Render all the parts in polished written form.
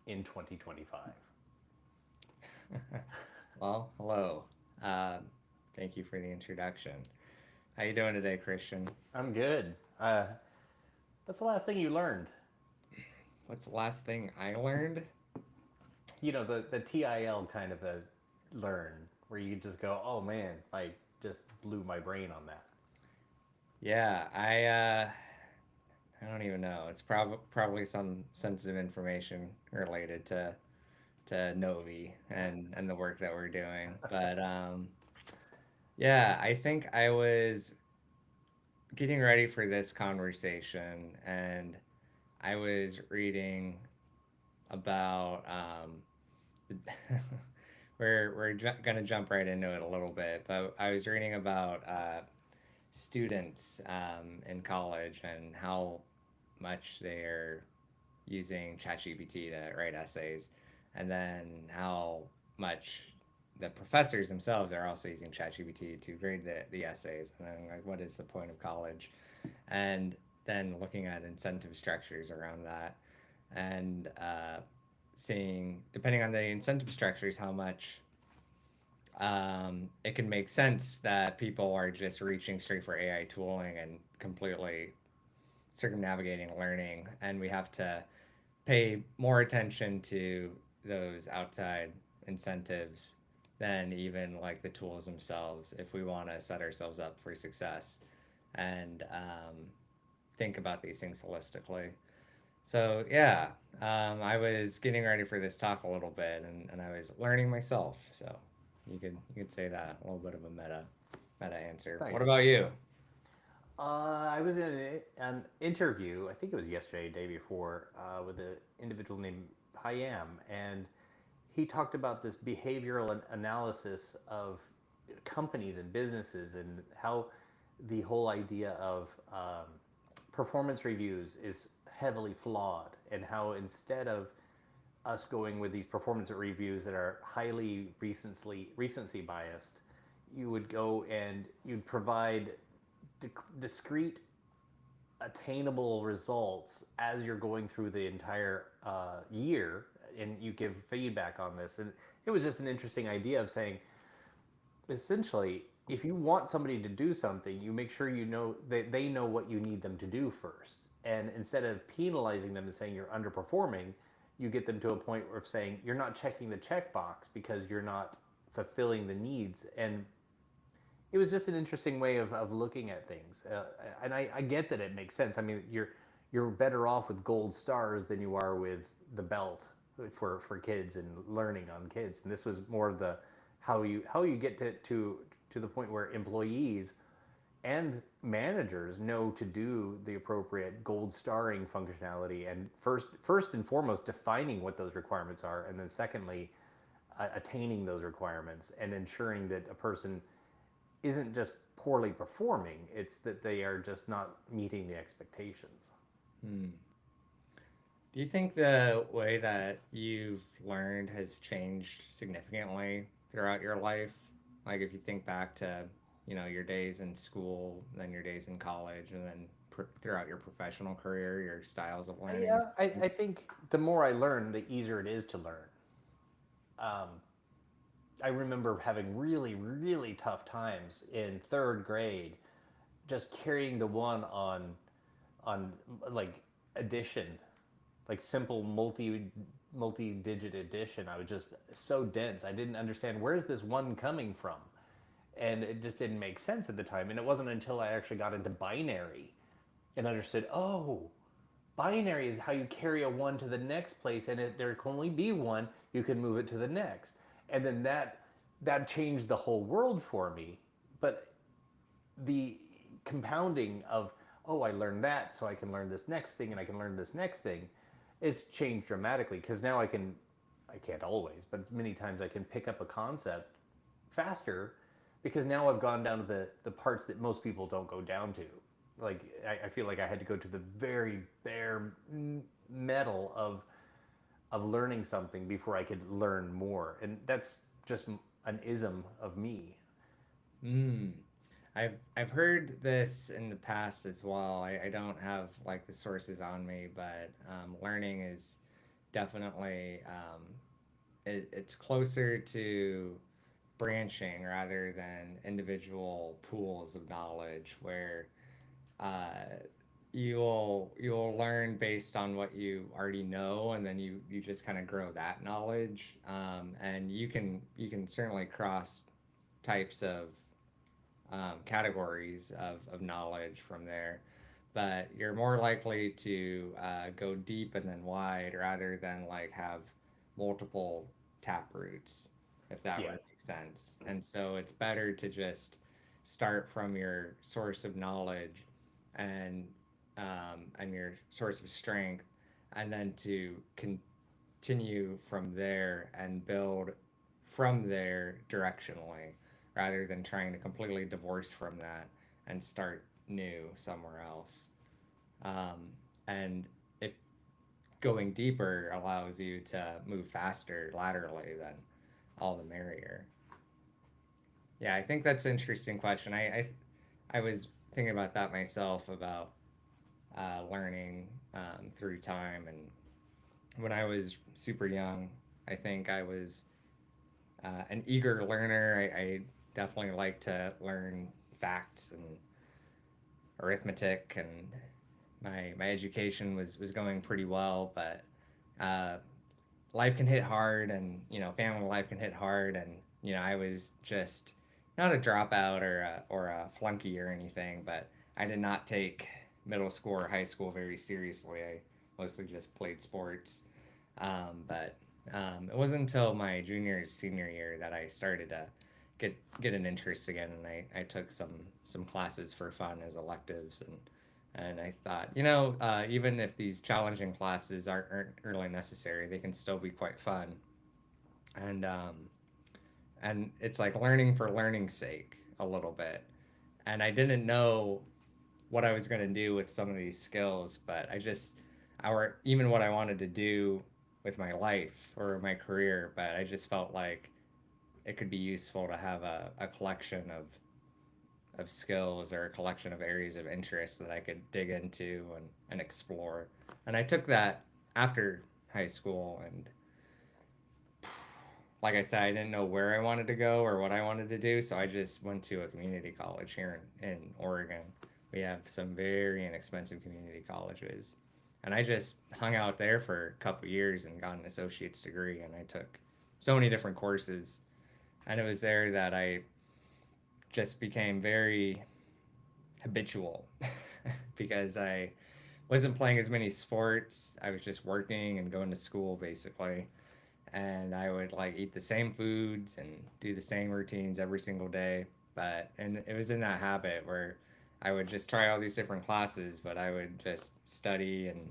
in 2025? Well, hello. Uh, Thank you for the introduction. How you doing today, Christian? I'm good. What's the last thing you learned? What's the last thing I learned? The TIL kind of a learn where you just go, oh man, I just blew my brain on that. Yeah, I don't even know. It's probably some sensitive information related to Novi and the work that we're doing. But yeah, I think I was getting ready for this conversation and I was reading about we're gonna jump right into it a little bit, but I was reading about students in college and how much they're using ChatGPT to write essays, and then how much the professors themselves are also using ChatGPT to grade the essays. And then like, what is the point of college? And then looking at incentive structures around that, and seeing depending on the incentive structures how much it can make sense that people are just reaching straight for AI tooling and completely circumnavigating learning, and we have to pay more attention to those outside incentives than even like the tools themselves if we want to set ourselves up for success and think about these things holistically. So yeah, I was getting ready for this talk a little bit, and I was learning myself. So you could say that a little bit of a meta answer. What Nice. about you? I was in an interview, I think it was yesterday, day before, with an individual named Hayam, and he talked about this behavioral analysis of companies and businesses and how the whole idea of performance reviews is heavily flawed, and how instead of us going with these performance reviews that are highly recency biased, you would go and you'd provide discrete attainable results as you're going through the entire year, and you give feedback on this. And it was just an interesting idea of saying, essentially, if you want somebody to do something, you make sure you know that they know what you need them to do first. And instead of penalizing them and saying you're underperforming, you get them to a point of saying you're not checking the checkbox because you're not fulfilling the needs. And it was just an interesting way of looking at things. And I get that it makes sense. I mean, you're better off with gold stars than you are with the belt for kids and learning on kids. And this was more of the how you get to the point where employees and managers know to do the appropriate gold starring functionality, and first and foremost defining what those requirements are, and then secondly attaining those requirements and ensuring that a person isn't just poorly performing, it's that they are just not meeting the expectations. Hmm. Do you think the way that you've learned has changed significantly throughout your life? Like if you think back to, your days in school, then your days in college, and then throughout your professional career, your styles of learning. Yeah, I think the more I learn, the easier it is to learn. Um, I remember having really, really tough times in third grade, just carrying the one on like addition, like simple multi-digit addition. I was just so dense. I didn't understand where's this one coming from, and it just didn't make sense at the time. And it wasn't until I actually got into binary and understood, oh, binary is how you carry a one to the next place, and if there can only be one, you can move it to the next. And then that changed the whole world for me. But the compounding of, oh, I learned that, so I can learn this next thing, and I can learn this next thing, it's changed dramatically, because now I can't always, but many times I can pick up a concept faster, because now I've gone down to the parts that most people don't go down to. Like I feel like I had to go to the very bare metal of learning something before I could learn more, and that's just an ism of me. Mm. I've heard this in the past as well. I don't have like the sources on me, but learning is definitely it's closer to branching rather than individual pools of knowledge where uh, you'll learn based on what you already know, and then you just kind of grow that knowledge, and you can certainly cross types of categories of knowledge from there, but you're more likely to go deep and then wide rather than like have multiple tap roots, if that were Yeah. to make sense. And so it's better to just start from your source of knowledge and and your source of strength, and then to continue from there and build from there directionally rather than trying to completely divorce from that and start new somewhere else. And it going deeper allows you to move faster laterally, then all the merrier. Yeah, I think that's an interesting question. I was thinking about that myself about learning through time. And when I was super young, I think I was an eager learner. I definitely like to learn facts and arithmetic, and my education was going pretty well, but uh, life can hit hard, and family life can hit hard, and I was just not a dropout or a flunky or anything, but I did not take middle school or high school very seriously. I mostly just played sports, but it wasn't until my junior senior year that I started to get an interest again, and I took some classes for fun as electives, and I thought, even if these challenging classes aren't really necessary, they can still be quite fun, and it's like learning for learning's sake a little bit, and I didn't know what I was going to do with some of these skills, but or even what I wanted to do with my life or my career, but I just felt like it could be useful to have a collection of skills or a collection of areas of interest that I could dig into and explore. And I took that after high school, and like I said, I didn't know where I wanted to go or what I wanted to do, so I just went to a community college here in Oregon. We have some very inexpensive community colleges. And I just hung out there for a couple years and got an associate's degree, and I took so many different courses. And it was there that I just became very habitual because I wasn't playing as many sports. I was just working and going to school basically. And I would like eat the same foods and do the same routines every single day. And it was in that habit where I would just try all these different classes, but I would just study and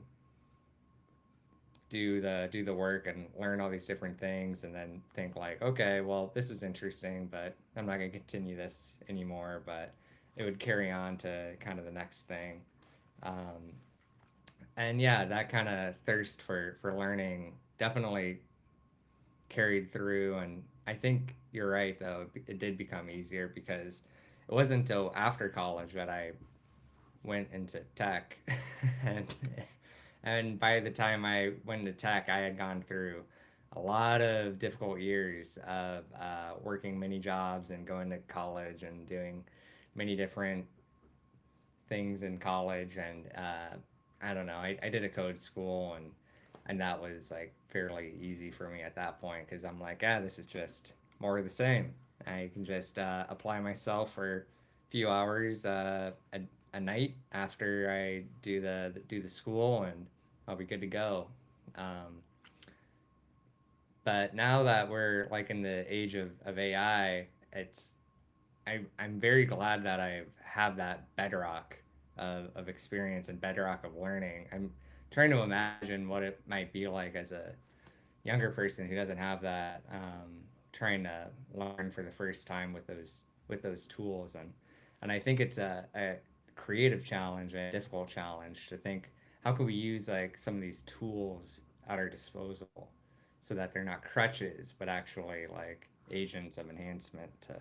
do the work and learn all these different things, and then think like, okay, well, this was interesting, but I'm not going to continue this anymore. But it would carry on to kind of the next thing. um, and yeah, that kind of thirst for learning definitely carried through. And I think you're right, though, it did become easier because it wasn't until after college that I went into tech. and and by the time I went into tech, I had gone through a lot of difficult years of working many jobs and going to college and doing many different things in college. And I don't know, I did a code school, and that was like fairly easy for me at that point because I'm like, yeah, this is just more of the same. I can just apply myself for a few hours a night after I do the school, and I'll be good to go. Um, but now that we're like in the age of AI, I'm very glad that I have that bedrock of experience and bedrock of learning. I'm trying to imagine what it might be like as a younger person who doesn't have that, trying to learn for the first time with those tools. And I think it's a creative challenge and a difficult challenge to think, how can we use like some of these tools at our disposal so that they're not crutches but actually like agents of enhancement to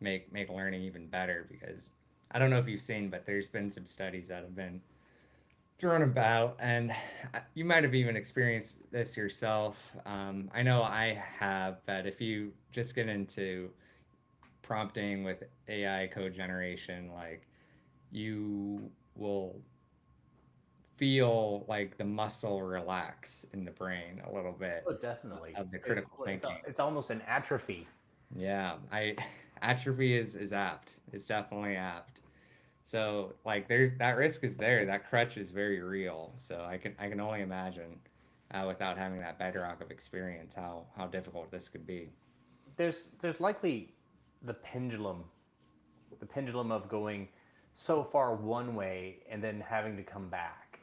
make learning even better. Because I don't know if you've seen, but there's been some studies that have been thrown about, and you might have even experienced this yourself. I know I have, that if you just get into prompting with AI code generation, like you will feel like the muscle relax in the brain a little bit Oh, definitely. of the critical Well, thinking. it's almost an atrophy. Yeah, I atrophy is apt. It's definitely apt. So like there's that risk is there. That crutch is very real. So I can only imagine without having that bedrock of experience how difficult this could be. There's likely the pendulum, the pendulum of going so far one way and then having to come back,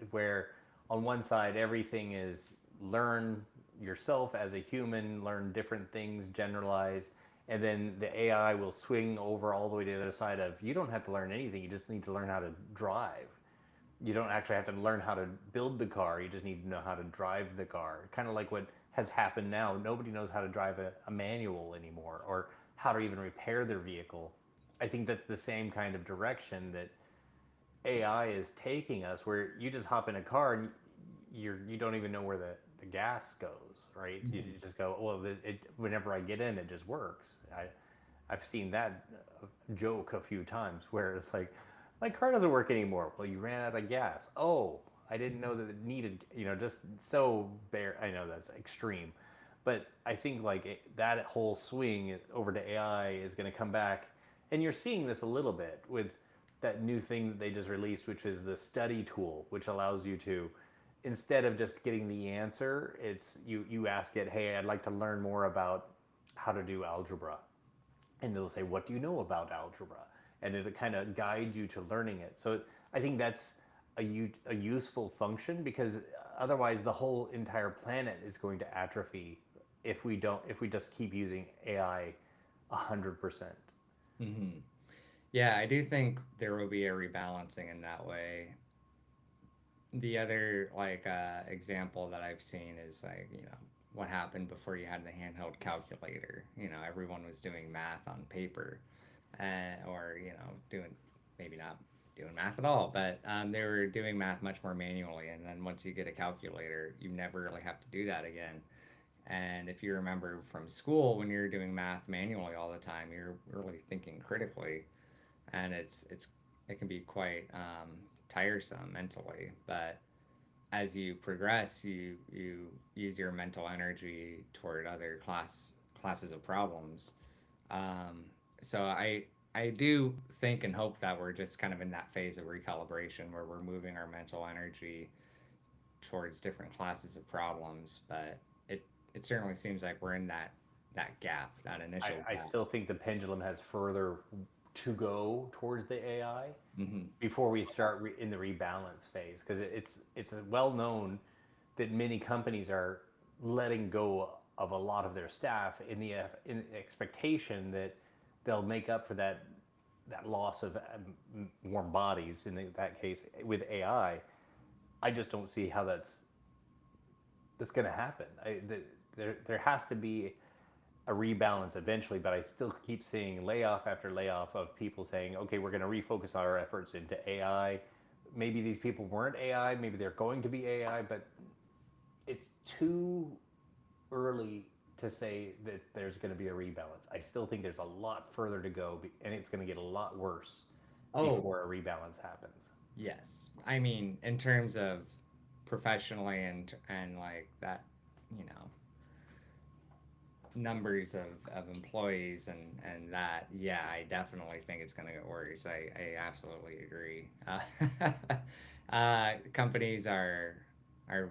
where on one side everything is learn yourself as a human, learn different things, generalize, and then the AI will swing over all the way to the other side of you don't have to learn anything, you just need to learn how to drive. You don't actually have to learn how to build the car. You just need to know how to drive the car. Kind of like what has happened now. Nobody knows how to drive a manual anymore or how to even repair their vehicle. I think that's the same kind of direction that AI is taking us, where you just hop in a car and you don't even know where the gas goes, right? You Mhm. just go, well, whenever I get in, it just works. I've seen that joke a few times where it's like, my car doesn't work anymore. Well, you ran out of gas. Oh, I didn't know that it needed, just so bare. I know that's extreme, but I think like that whole swing over to AI is going to come back, and you're seeing this a little bit with that new thing that they just released, which is the study tool, which allows you to, instead of just getting the answer, it's you ask it, hey, I'd like to learn more about how to do algebra, and it'll say, what do you know about algebra, and it'll kind of guide you to learning it. So I think that's a useful function, because otherwise the whole entire planet is going to atrophy if we just keep using AI 100%. Mhm. Yeah, I do think there will be a rebalancing in that way. The other like example that I've seen is like, what happened before you had the handheld calculator. Everyone was doing math on paper, or doing, maybe not doing math at all, but they were doing math much more manually. And then once you get a calculator, you never really have to do that again. And if you remember from school, when you're doing math manually all the time, you're really thinking critically, and it can be quite tiresome mentally. But as you progress, you use your mental energy toward other classes of problems. Um, so I do think and hope that we're just kind of in that phase of recalibration where we're moving our mental energy towards different classes of problems. But it certainly seems like we're in that gap, that I, initial I gap. still think the pendulum has further to go towards the AI Hmm. before we start in the rebalance phase, because it's well known that many companies are letting go of a lot of their staff in the expectation that they'll make up for that loss of warm bodies in that case with AI. I just don't see how that's going to happen. There has to be a rebalance eventually, but I still keep seeing layoff after layoff of people saying, okay, we're going to refocus our efforts into AI. Maybe these people weren't AI, maybe they're going to be AI, but it's too early to say that there's going to be a rebalance. I still think there's a lot further to go, and it's going to get a lot worse Oh, before a rebalance happens. yes. I mean, in terms of professionally and like that, you know, numbers of employees and that, yeah, I definitely think it's going to get worse. I absolutely agree. Companies are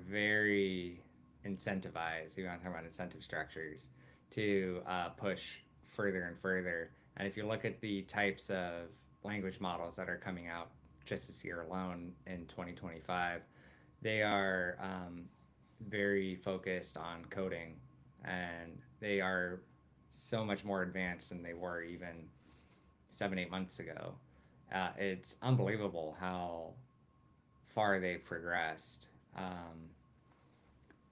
very incentivized. You want to talk about incentive structures to push further and further. And if you look at the types of language models that are coming out just this year alone in 2025, they are very focused on coding, and they are so much more advanced than they were even 7, 8 months ago. It's unbelievable how far they've progressed.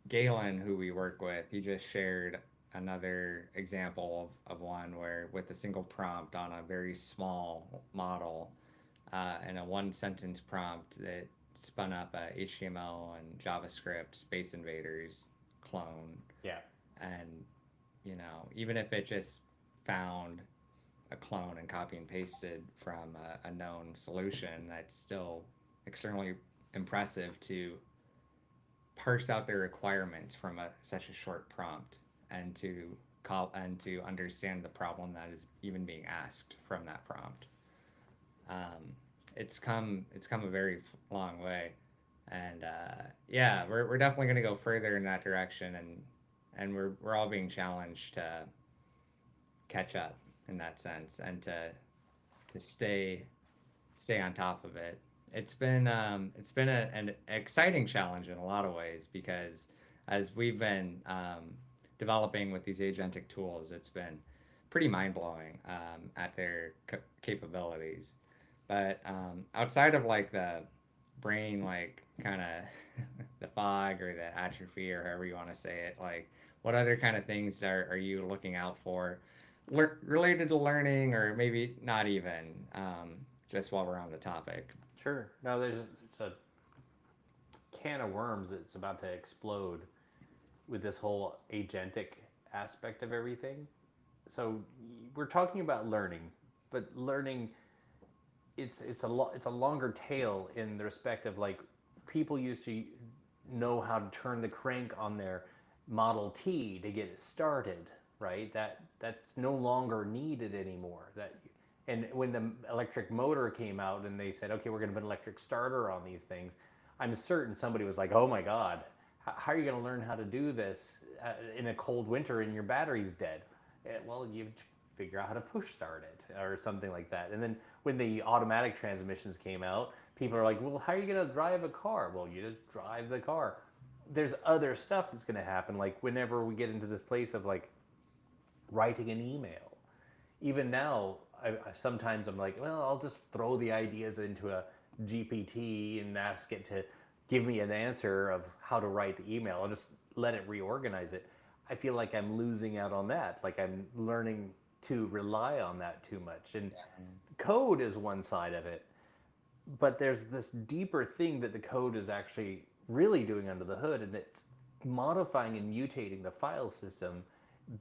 Galen, who we work with, he just shared another example of one where, with a single prompt on a very small model, and a one sentence prompt, that spun up a HTML and JavaScript Space Invaders clone, Yeah. and even if it just found a clone and copy and pasted from a known solution, that's still extremely impressive to parse out their requirements from such a short prompt, and to call and to understand the problem that is even being asked from that prompt. Um, it's come a very long way, and yeah, we're definitely going to go further in that direction, and we're all being challenged to catch up in that sense, and to stay on top of it. It's been an exciting challenge in a lot of ways, because as we've been developing with these agentic tools, it's been pretty mind blowing at their capabilities. But outside of like the brain, like kind of the fog or the atrophy or however you want to say it, like what other kind of things are you looking out for related to learning, or maybe not even, just while we're on the topic? Sure. No, it's a can of worms that's about to explode with this whole agentic aspect of everything. So we're talking about learning, but learning, it's a longer tail in the respect of, like, people used to know how to turn the crank on their Model T to get it started, right? That's no longer needed anymore. That and when the electric motor came out and they said, okay, we're going to put an electric starter on these things, I'm certain somebody was like, oh my God, how are you going to learn how to do this in a cold winter and your battery's dead? Well, you figure out how to push start it or something like that. And then when the automatic transmissions came out, people are like, well, how are you going to drive a car? Well, you just drive the car. There's other stuff that's going to happen, like whenever we get into this place of like writing an email. Even now, sometimes I'm like, well, I'll just throw the ideas into a GPT and ask it to give me an answer of how to write the email. I'll just let it reorganize it. I feel like I'm losing out on that. Like I'm learning to rely on that too much. And code is one side of it, but there's this deeper thing that the code is actually really doing under the hood, and it's modifying and mutating the file system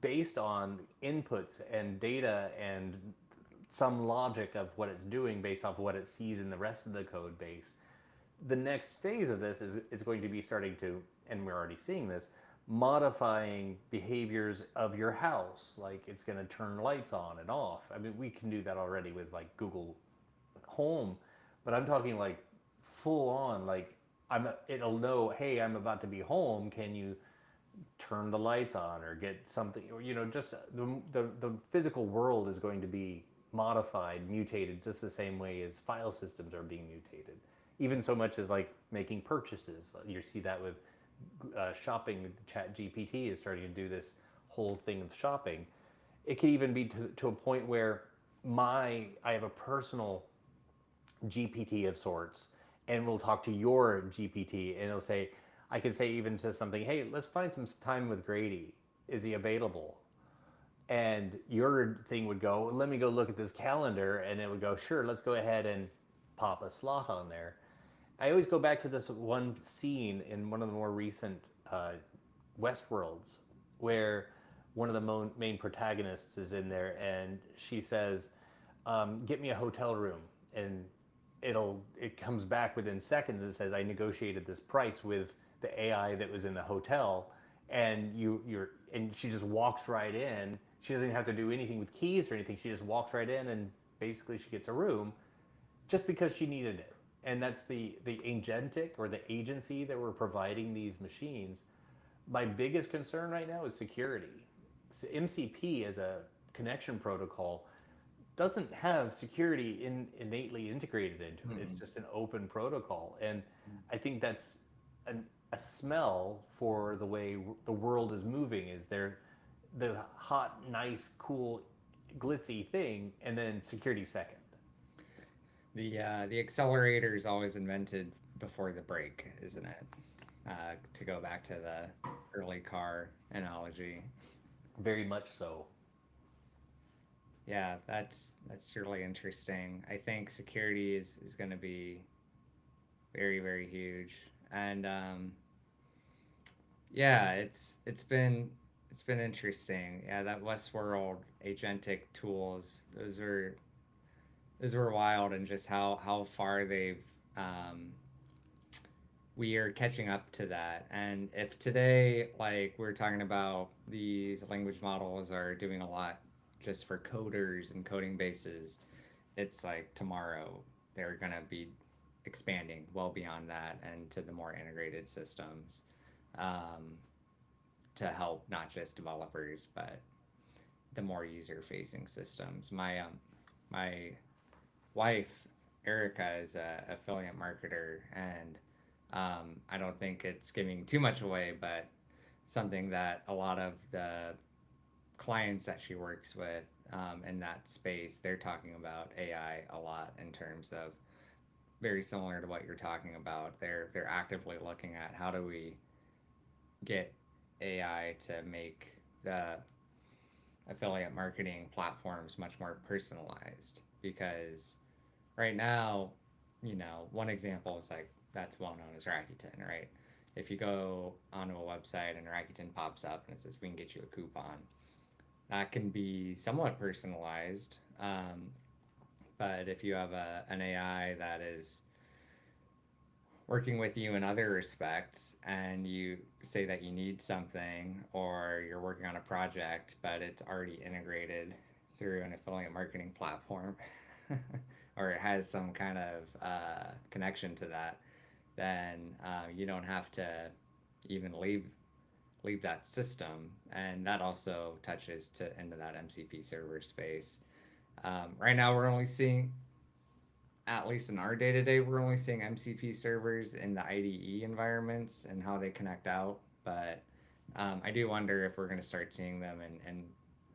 based on inputs and data and some logic of what it's doing based off of what it sees in the rest of the code base. The next phase of this is going to be starting to, and we're already seeing this, modifying behaviors of your house. Like it's going to turn lights on and off. I mean, we can do that already with like Google Home, but I'm talking like full on, like it'll know, hey, I'm about to be home. Can you turn the lights on or get something, or just the physical world is going to be modified, mutated, just the same way as file systems are being mutated. Even so much as like making purchases, you see that with shopping. Chat GPT is starting to do this whole thing of shopping. It could even be to a point where I have a personal GPT of sorts, and we'll talk to your GPT, and it'll say, I could say even to something, hey, let's find some time with Grady. Is he available? And your thing would go, let me go look at this calendar, and it would go, sure, let's go ahead and pop a slot on there. I always go back to this one scene in one of the more recent Westworlds, where one of the main protagonists is in there, and she says, get me a hotel room. And it comes back within seconds and says, I negotiated this price with the AI that was in the hotel, and and she just walks right in. She doesn't even have to do anything with keys or anything. She just walks right in, and basically she gets a room just because she needed it. And that's the agentic, or the agency that we're providing these machines. My biggest concern right now is security. So MCP as a connection protocol doesn't have security innately integrated into it. It's just an open protocol, and I think that's a smell for the way the world is moving. Is there the hot, nice, cool, glitzy thing, and then security second. The accelerator is always invented before the brake, isn't it? To go back to the early car analogy. Very much so. Yeah, that's really interesting. I think security is going to be very, very huge. And yeah, it's been interesting. Yeah, that Westworld agentic tools, those were wild, and just how far they've we are catching up to that. And if today, like we're talking about, these language models are doing a lot just for coders and coding bases, it's like tomorrow they're going to be expanding well beyond that and to the more integrated systems, um, to help not just developers but the more user facing systems. My wife Erica is a affiliate marketer, and I don't think it's giving too much away, but something that a lot of the clients that she works with, in that space, they're talking about AI a lot in terms of very similar to what you're talking about. They're actively looking at how do we get AI to make the affiliate marketing platforms much more personalized, because right now, one example is like that's well known as Rakuten, right? If you go onto a website and Rakuten pops up and it says we can get you a coupon, that can be somewhat personalized. But if you have an AI that is working with you in other respects, and you say that you need something, or you're working on a project but it's already integrated through an affiliate marketing platform, or it has some kind of connection to that, then you don't have to even leave that system. And that also touches to into that MCP server space. Right now we're only seeing, at least in our day to day, we're only seeing MCP servers in the IDE environments and how they connect out. But I do wonder if we're going to start seeing them in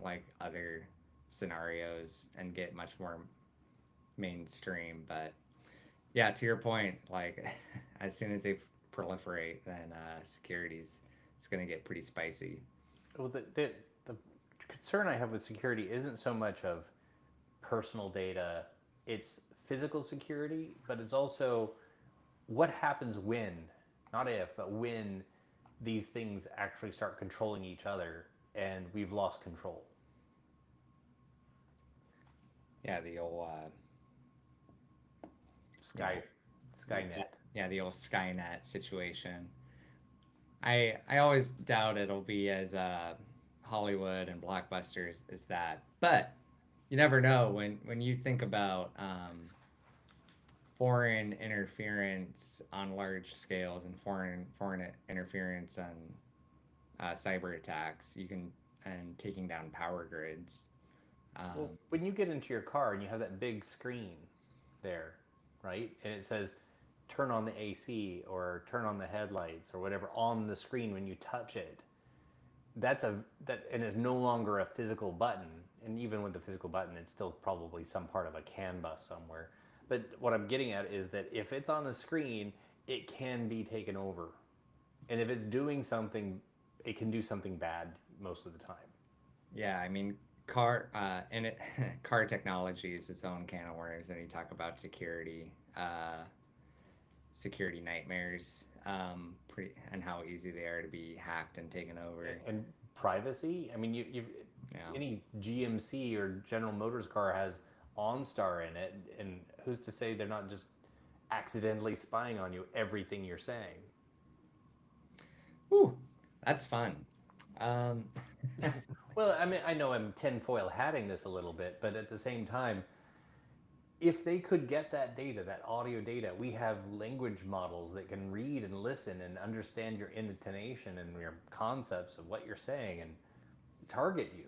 like other scenarios and get much more mainstream. But yeah, to your point, like as soon as they proliferate, then security's it's going to get pretty spicy. Well, the concern I have with security isn't so much of personal data, it's physical security, but it's also what happens when, not if, but when these things actually start controlling each other and we've lost control. Yeah, the old you Sky, know Skynet. yeah, the old Skynet situation. I always doubt it'll be as Hollywood and blockbusters as that, but you never know when you think about foreign interference on large scales and foreign interference on cyber attacks. You can and taking down power grids. Well, Um, when you get into your car and you have that big screen there, right? And it says turn on the AC or turn on the headlights or whatever on the screen when you touch it. That's a that and it's no longer a physical button. And even with the physical button, it's still probably some part of a CAN bus somewhere. But what I'm getting at is that if it's on a screen, it can be taken over. And if it's doing something, it can do something bad most of the time. yeah, I mean, car and it car technology is its own can of worms when you talk about security nightmares, and how easy they are to be hacked and taken over. And privacy. I mean, Yeah. any GMC or General Motors car has OnStar in it, and who's to say they're not just accidentally spying on you everything you're saying? Whew, that's fun. Um, Well, I mean, I know I'm tinfoil hatting this a little bit, but at the same time, if they could get that data, that audio data, we have language models that can read and listen and understand your intonation and your concepts of what you're saying and target you.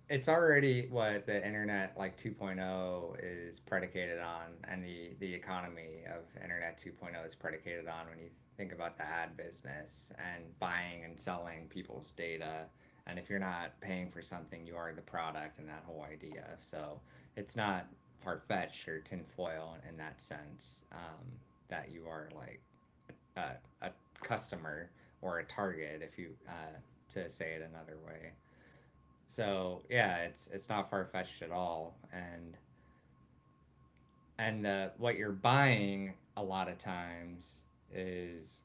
it's already what the internet like 2.0 is predicated on, and the economy of internet 2.0 is predicated on when you think about the ad business and buying and selling people's data. And if you're not paying for something, you are the product, and that whole idea. So it's not far-fetched or tinfoil in that sense, that you are like a customer or a target, if you to say it another way. So yeah, it's not far fetched at all, and what you're buying a lot of times is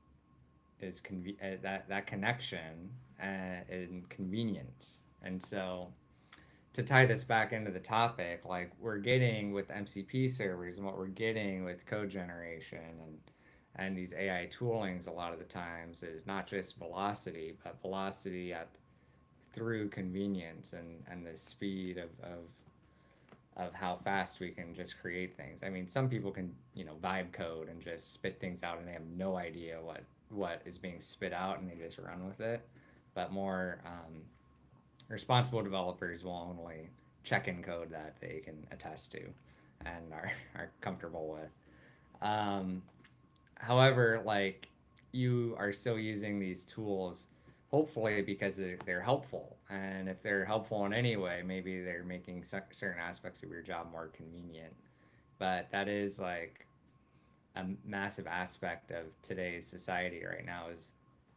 that connection and convenience. And so to tie this back into the topic, like we're getting with MCP servers and what we're getting with code generation and these AI toolings a lot of the times is not just velocity, but velocity at through convenience and the speed of how fast we can just create things. I mean, some people can, vibe code and just spit things out and they have no idea what is being spit out and they just run with it. But more responsible developers will only check in code that they can attest to and are comfortable with. Um, However, like you are still using these tools, hopefully because they're helpful. And if they're helpful in any way, maybe they're making certain aspects of your job more convenient. But that is like a massive aspect of today's society right now is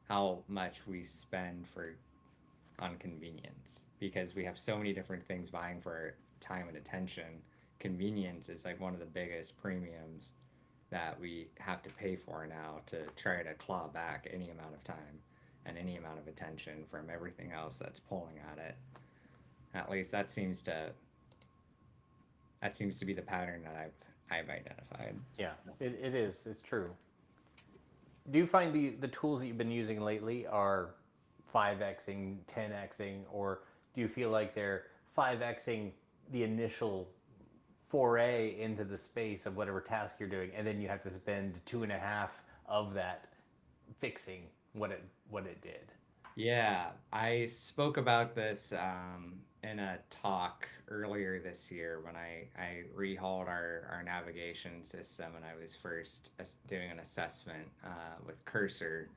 how much we spend for on convenience because we have so many different things vying for our time and attention. Convenience is like one of the biggest premiums that we have to pay for now to try to claw back any amount of time and any amount of attention from everything else that's pulling at it. At least that seems to be the pattern that I've identified. Yeah, it is. It's true. Do you find the tools that you've been using lately are 5xing, 10xing, or do you feel like they're 5xing the initial foray into the space of whatever task you're doing, and then you have to spend 2.5 of that fixing what it did? Yeah, I spoke about this in a talk earlier this year when I rehauled our navigation system and I was first doing an assessment with Cursor.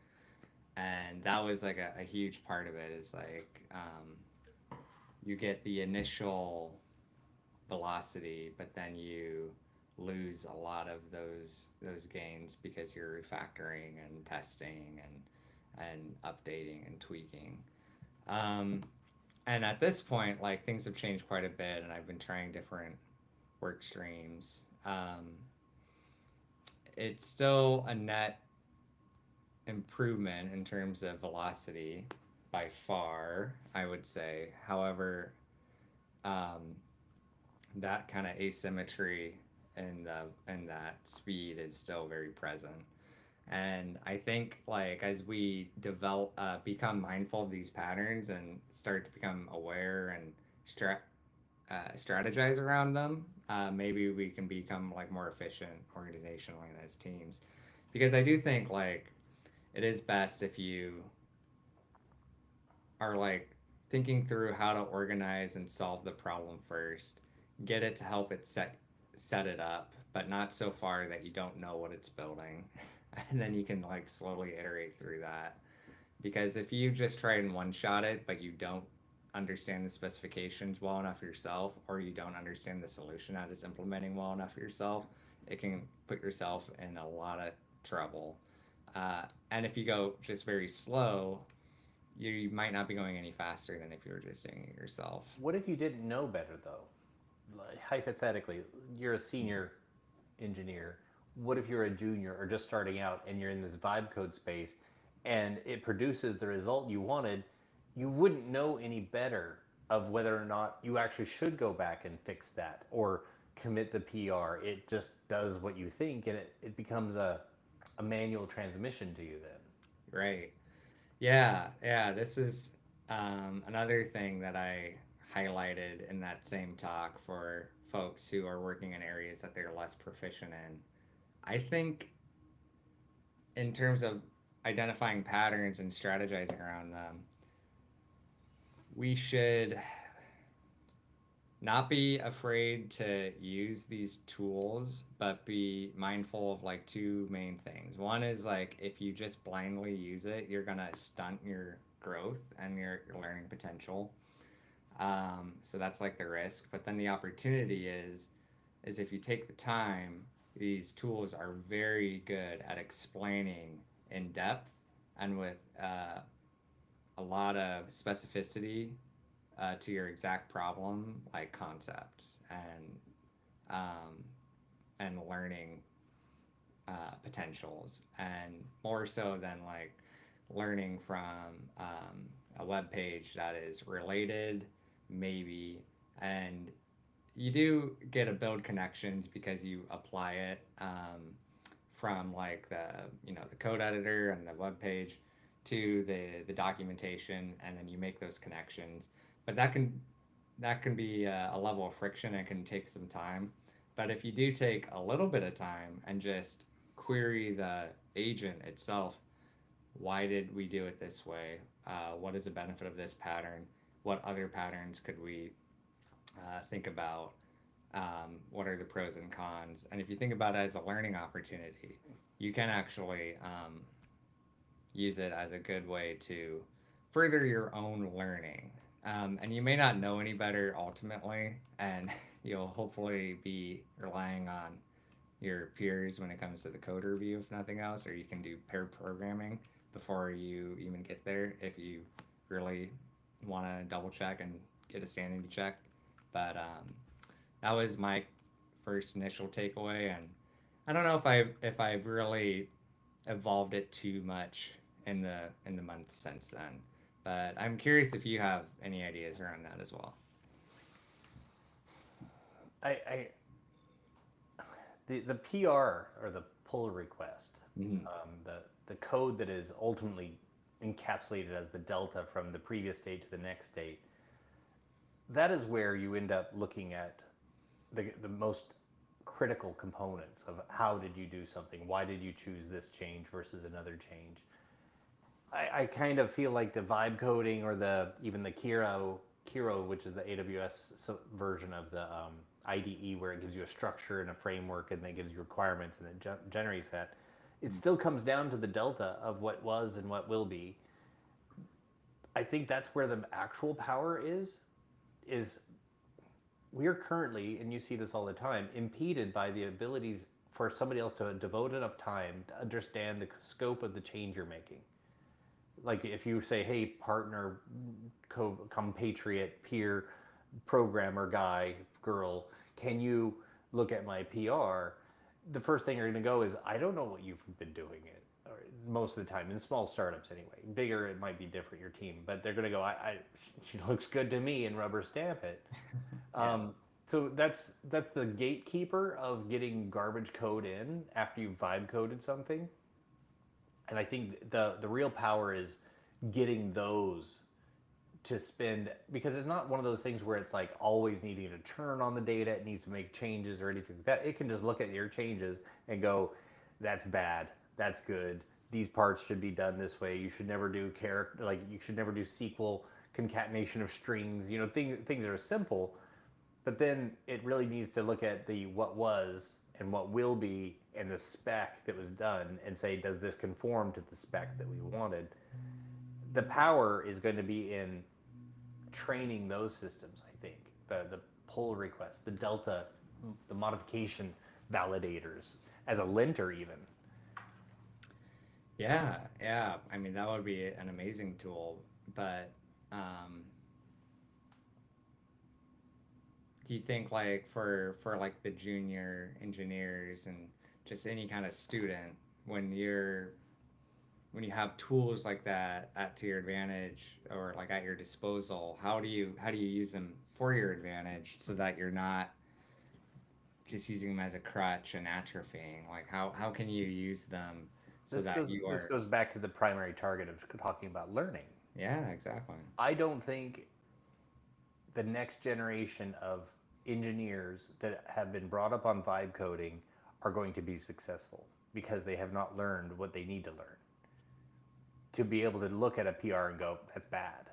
And that was like a huge part of it is like you get the initial velocity, but then you lose a lot of those gains because you're refactoring and testing and updating and tweaking. Um, and at this point, like things have changed quite a bit, and I've been trying different work streams. It's still a net improvement in terms of velocity by far, I would say. However, um, that kind of asymmetry and that speed is still very present. And I think like as we develop, become mindful of these patterns and start to become aware and strategize around them, maybe we can become like more efficient organizationally and as teams. Because I do think like it is best if you are like thinking through how to organize and solve the problem first, get it to help it set it up, but not so far that you don't know what it's building. And then you can like slowly iterate through that. Because if you just try and one shot it, but you don't understand the specifications well enough yourself, or you don't understand the solution that it's implementing well enough yourself, it can put yourself in a lot of trouble. And if you go just very slow, you might not be going any faster than if you were just doing it yourself. What if you didn't know better though? Like, hypothetically, you're a senior engineer. What if you're a junior or just starting out and you're in this vibe code space and it produces the result you wanted? You wouldn't know any better of whether or not you actually should go back and fix that or commit the PR. It just does what you think, and it becomes a manual transmission to you then. Right. Yeah. Yeah. This is another thing that I highlighted in that same talk for folks who are working in areas that they're less proficient in. I think, in terms of identifying patterns and strategizing around them, we should not be afraid to use these tools, but be mindful of like two main things. One is like if you just blindly use it, you're gonna stunt your growth and your learning potential. So that's like the risk. But then the opportunity is if you take the time, these tools are very good at explaining in depth and with a lot of specificity to your exact problem, like concepts um, and learning potentials, and more so than like learning from a web page that is related, maybe, and you do get to build connections because you apply it from like the code editor and the web page to the documentation, and then you make those connections. But that can be a level of friction and can take some time. But if you do take a little bit of time and just query the agent itself, why did we do it this way? What is the benefit of this pattern? What other patterns could we think about? What are the pros and cons? And if you think about it as a learning opportunity, you can actually use it as a good way to further your own learning. And you may not know any better ultimately, and you'll hopefully be relying on your peers when it comes to the code review, if nothing else, or you can do pair programming before you even get there if you really want to double check and get a sanity check. But that was my first initial takeaway, and I don't know if I've really evolved it too much in the months since then. But I'm curious if you have any ideas around that as well. I the PR or the pull request, Mm-hmm. the code that is ultimately encapsulated as the delta from the previous state to the next state, that is where you end up looking at the most critical components of how did you do something, why did you choose this change versus another change. I kind of feel like the vibe coding or the even the Kiro, which is the AWS version of the IDE, where it gives you a structure and a framework and then gives you requirements and then generates that. It still comes down to the delta of what was and what will be. I think that's where the actual power is we are currently, and you see this all the time, impeded by the abilities for somebody else to devote enough time to understand the scope of the change you're making. Like if you say, hey, partner, compatriot, peer, programmer, guy, girl, can you look at my PR? The first thing you're going to go is, I don't know what you've been doing it. Most of the time, in small startups anyway. Bigger, it might be different, your team, but they're going to go, she looks good to me, and rubber stamp it. Yeah. So that's the gatekeeper of getting garbage code in after you've vibe coded something. And I think the real power is getting those to spend, because it's not one of those things where it's like always needing to turn on the data, it needs to make changes or anything like that. It can just look at your changes and go, that's bad, that's good, these parts should be done this way, you should never do character, like you should never do SQL concatenation of strings, things that are simple. But then it really needs to look at the what was and what will be and the spec that was done and say, does this conform to the spec that we wanted? The power is going to be in training those systems, I think. The pull requests, the delta, the modification validators, as a linter even. Yeah, yeah. I mean, that would be an amazing tool. But um, do you think like for like the junior engineers and just any kind of student, when you have tools like that at to your advantage or like at your disposal, how do you use them for your advantage so that you're not just using them as a crutch and atrophying? Like how can you use them so This that goes you this are. goes back to the primary target of talking about learning. Yeah, exactly. I don't think the next generation of engineers that have been brought up on vibe coding are going to be successful because they have not learned what they need to learn to be able to look at a PR and go, that's bad.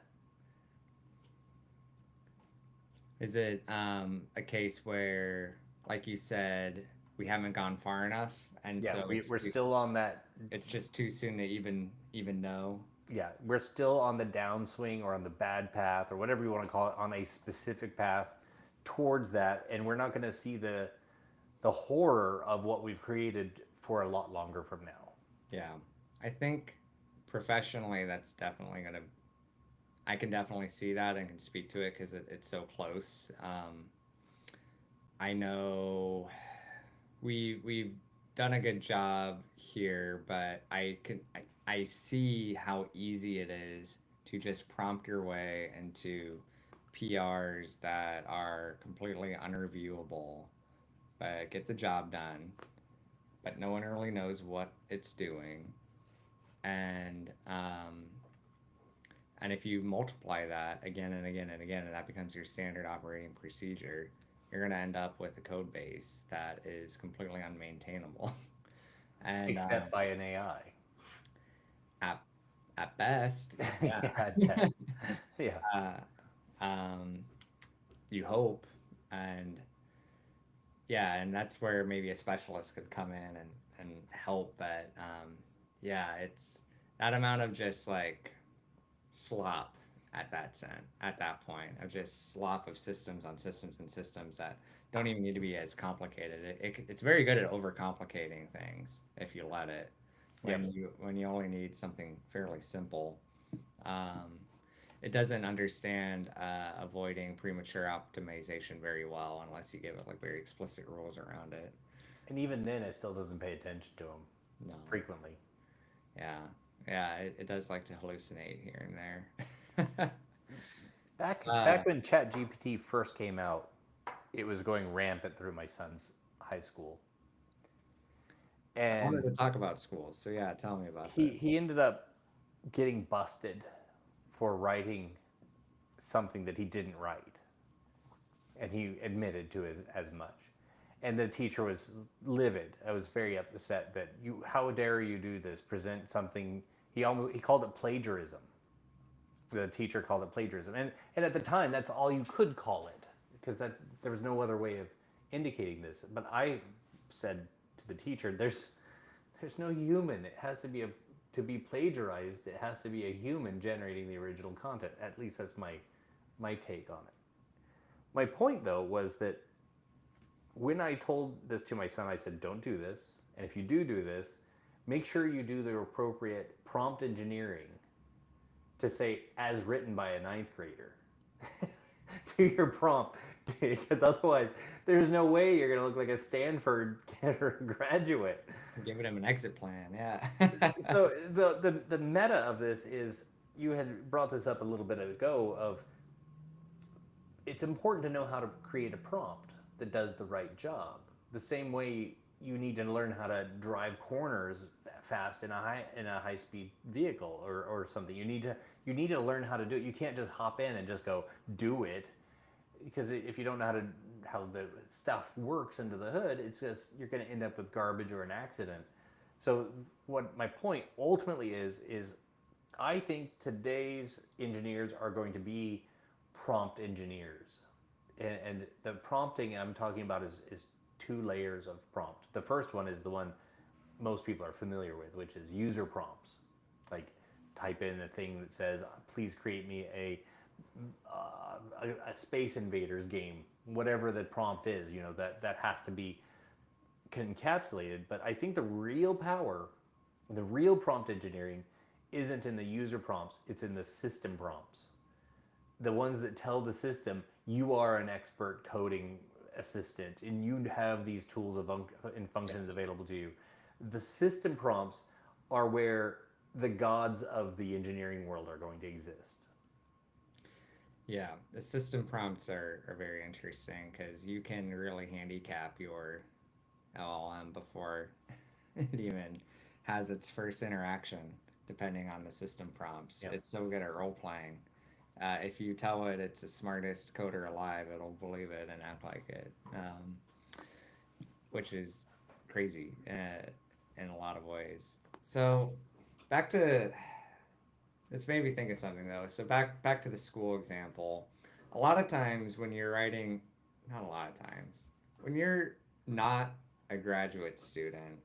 Is it a case where, like you said, we haven't gone far enough, and Yeah, so we're still on that. it's just too soon to even know? Yeah, we're still on the downswing or on the bad path or whatever you want to call it, on a specific path towards that, and we're not going to see the horror of what we've created for a lot longer from now. Yeah, I think professionally, that's definitely gonna. I can definitely see that and can speak to it because it's so close. I know we've done a good job here, but I see how easy it is to just prompt your way into PRs that are completely unreviewable, but get the job done, but no one really knows what it's doing. And and if you multiply that again and again and again, and that becomes your standard operating procedure, you're going to end up with a code base that is completely unmaintainable. And Except by an AI. at, at best, Yeah, yeah. at best. Yeah. uh, um, you hope. And yeah, and that's where maybe a specialist could come in and help. But yeah, it's that amount of just like slop at that point of just slop of systems on systems and systems that don't even need to be as complicated. It's very good at overcomplicating things if you let it. Yep. When you only need something fairly simple, um, it doesn't understand avoiding premature optimization very well unless you give it like very explicit rules around it. And even then, it still doesn't pay attention to them No, frequently. yeah, yeah, it does like to hallucinate here and there. Back when ChatGPT first came out, it was going rampant through my son's high school, I wanted and to talk about schools, so yeah, tell me about he this. he ended up getting busted for writing something that he didn't write, and he admitted to it as much. And the teacher was livid. I was very upset that you. How dare you do this? Present something. He called it plagiarism. The teacher called it plagiarism, and at the time that's all you could call it because that there was no other way of indicating this. But I said to the teacher, there's no human. It has to be a to be plagiarized. It has to be a human generating the original content. At least that's my take on it. My point though was that when I told this to my son, I said, don't do this. And if you do this, make sure you do the appropriate prompt engineering to say, as written by a ninth grader to your prompt. Because otherwise, there's no way you're going to look like a Stanford graduate. Giving him an exit plan, yeah. So the meta of this is you had brought this up a little bit ago of it's important to know how to create a prompt that does the right job. The same way you need to learn how to drive corners fast in a high speed vehicle or something. You need to learn how to do it. You can't just hop in and just go do it because if you don't know how the stuff works under the hood, it's just you're going to end up with garbage or an accident. So what my point ultimately is I think today's engineers are going to be prompt engineers. And the prompting I'm talking about is two layers of prompt. The first one is the one most people are familiar with, which is user prompts. Like type in a thing that says, please create me a Space Invaders game, whatever the prompt is, that has to be encapsulated. But I think the real power, the real prompt engineering isn't in the user prompts, it's in the system prompts. The ones that tell the system you are an expert coding assistant and you have these tools and functions Yes. available to you. The system prompts are where the gods of the engineering world are going to exist. Yeah, the system prompts are very interesting because you can really handicap your LLM before it even has its first interaction, depending on the system prompts. Yep. It's so good at role playing. If you tell it it's the smartest coder alive, it'll believe it and act like it, which is crazy in a lot of ways. So back to this made me think of something though. So back to the school example. A lot of times when you're writing, not a lot of times, when you're not a graduate student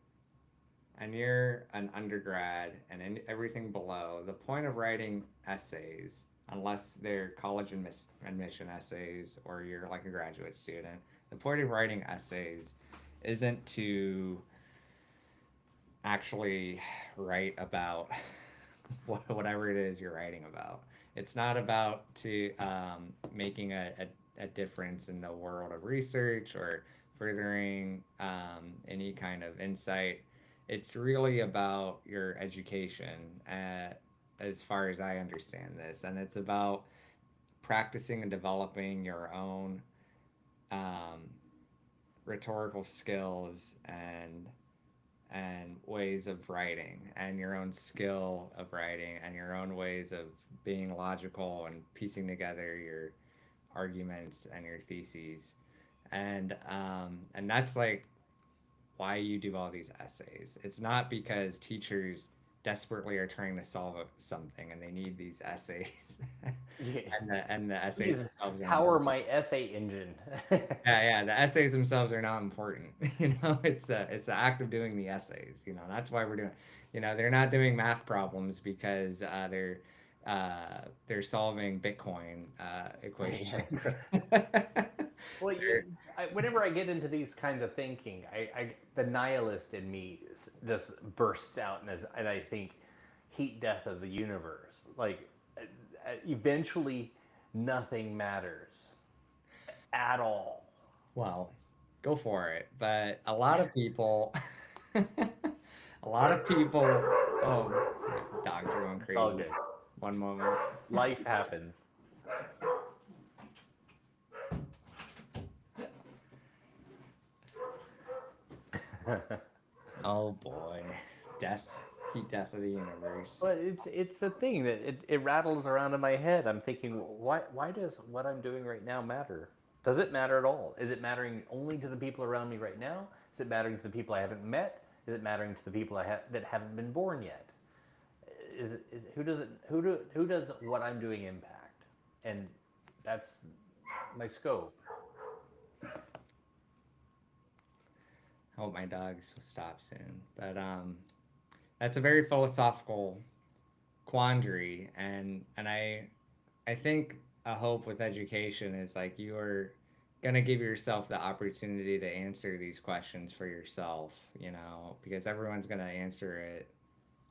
and you're an undergrad and everything below, the point of writing essays, unless they're college admission essays or you're like a graduate student, the point of writing essays isn't to actually write about whatever it is you're writing about. It's not about to making a difference in the world of research or furthering any kind of insight. It's really about your education, as far as I understand this, and it's about practicing and developing your own um, rhetorical skills and ways of writing, and your own skill of writing, and your own ways of being logical and piecing together your arguments and your theses. And that's like why you do all these essays. It's not because teachers desperately are trying to solve something and they need these essays. Yeah. And the essays Please themselves aren't power important. my essay engine. Yeah, the essays themselves are not important. It's the act of doing the essays. That's why we're doing. They're not doing math problems because they're solving Bitcoin equations. Well, They're- whenever I get into these kinds of thinking, the nihilist in me just bursts out, and I think heat death of the universe. Like, eventually, nothing matters at all. well, go for it. But a lot of people, a lot of people. Oh, dogs are going It's all crazy. good. One moment. Life happens. Oh boy, death, heat death of the universe. But it's a thing that it rattles around in my head. I'm thinking, why does what I'm doing right now matter? Does it matter at all? Is it mattering only to the people around me right now? Is it mattering to the people I haven't met? Is it mattering to the people that haven't been born yet? Who does what I'm doing impact? And that's my scope. I hope my dogs will stop soon. But that's a very philosophical quandary, and I think a hope with education is like you are gonna give yourself the opportunity to answer these questions for yourself, because everyone's gonna answer it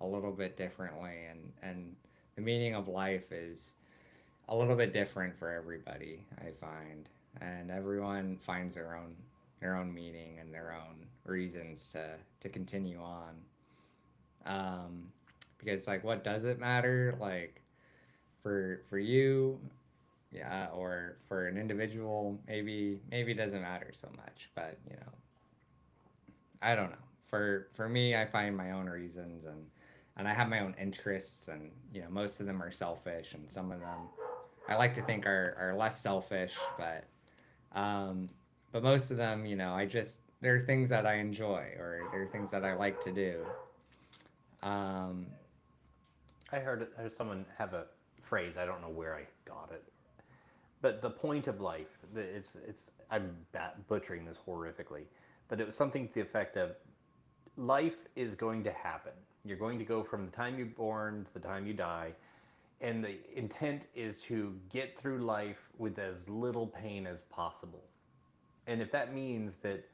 a little bit differently, and the meaning of life is a little bit different for everybody, I find, and everyone finds their own meaning and their own reasons to continue on. Um, because like, what does it matter? Like for you, yeah, or for an individual, maybe it doesn't matter so much. But I don't know. For me, I find my own reasons, and I have my own interests, and most of them are selfish, and some of them I like to think are less selfish, um, but most of them, I just there are things that I enjoy, or there are things that I like to do. Um, I heard someone have a phrase. I don't know where I got it, but the point of life. It's I'm butchering this horrifically, but it was something to the effect of life is going to happen. You're going to go from the time you're born to the time you die, and the intent is to get through life with as little pain as possible. And if that means that,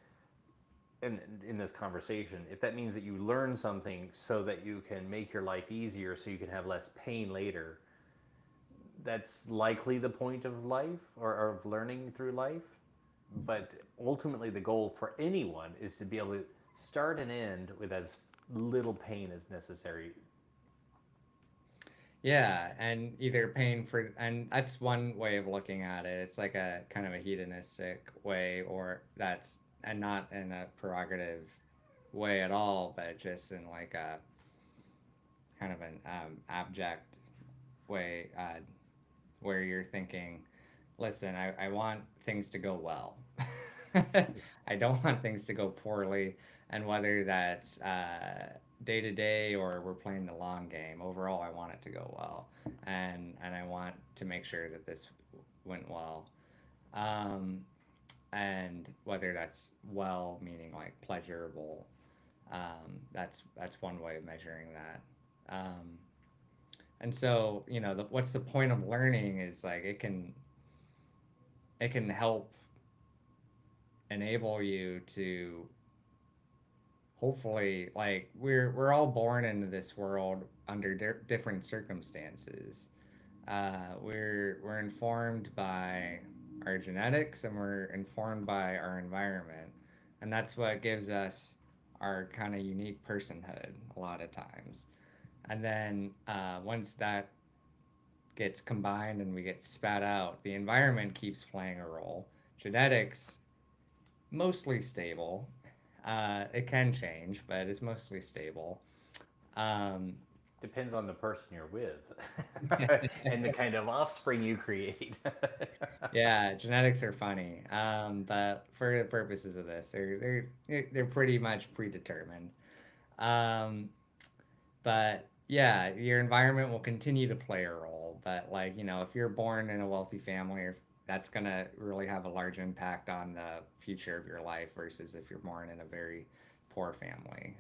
in this conversation, if that means that you learn something so that you can make your life easier, so you can have less pain later, that's likely the point of life, or of learning through life. But ultimately, the goal for anyone is to be able to start and end with as little pain as necessary. yeah, and either paying for, and that's one way of looking at it. It's like a kind of a hedonistic way, or and not in a prerogative way at all, but just in like a kind of an abject way, where you're thinking, listen, I want things to go well. I don't want things to go poorly. And whether that's day to day or we're playing the long game, overall, I want it to go well. And I want to make sure that this went well. Um, and whether that's well, meaning like pleasurable, that's one way of measuring that. And so, what's the point of learning is like it can help enable you to hopefully, like, we're all born into this world under different circumstances. We're informed by our genetics, and we're informed by our environment. And that's what gives us our kind of unique personhood a lot of times. And then once that gets combined and we get spat out, the environment keeps playing a role. Genetics, mostly stable. It can change, but it's mostly stable. Um, Depends on the person you're with and the kind of offspring you create. yeah, genetics are funny, but for the purposes of this, they're pretty much predetermined. Um, but yeah, your environment will continue to play a role. But like if you're born in a wealthy family, that's gonna really have a large impact on the future of your life versus if you're born in a very poor family.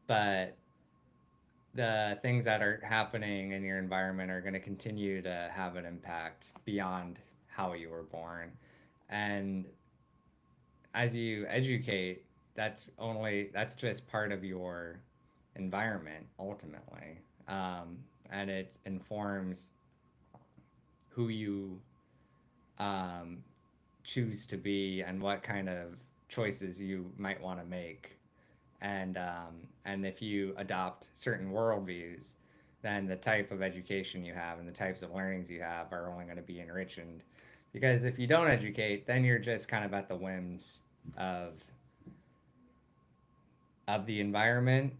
But the things that are happening in your environment are going to continue to have an impact beyond how you were born. And as you educate, that's just part of your environment ultimately. And it informs who you um, choose to be and what kind of choices you might want to make. And if you adopt certain worldviews, then the type of education you have and the types of learnings you have are only going to be enriched. Because if you don't educate, then you're just kind of at the whims of of the environment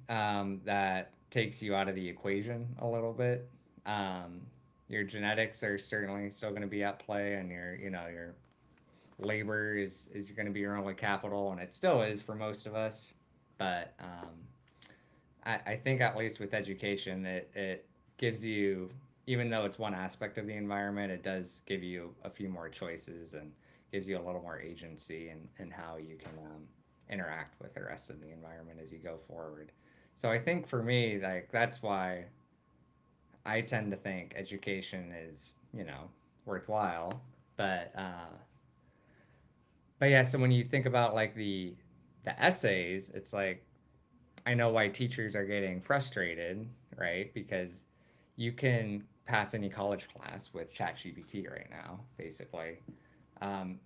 that takes you out of the equation a little bit. Um, your genetics are certainly still going to be at play, and your labor is going to be your only capital, and it still is for most of us. But I think at least with education, it gives you, even though it's one aspect of the environment, it does give you a few more choices and gives you a little more agency in how you can interact with the rest of the environment as you go forward. So I think for me, like that's why I tend to think education is worthwhile. But but yeah, so when you think about like the essays, it's like I know why teachers are getting frustrated, right? Because you can pass any college class with ChatGPT right now, basically.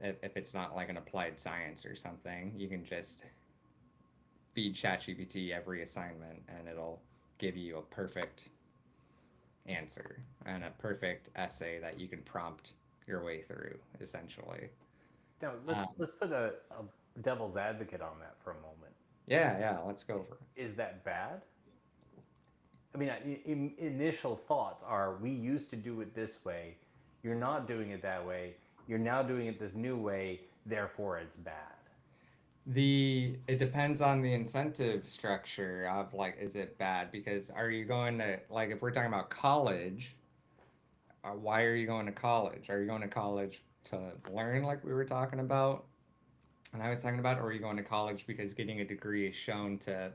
If it's not like an applied science or something, you can just feed ChatGPT every assignment and it'll give you a perfect answer and a perfect essay that you can prompt your way through, essentially. Now Um, let's put a devil's advocate on that for a moment. yeah, yeah, let's go for it. Is that bad? I mean, initial thoughts are we used to do it this way. You're not doing it that way. You're now doing it this new way. Therefore, it's bad. It depends on the incentive structure of like, is it bad? Because are you going to like if we're talking about college, why are you going to college? Are you going to college to learn like we were talking about and I was talking about, or are you going to college because getting a degree is shown to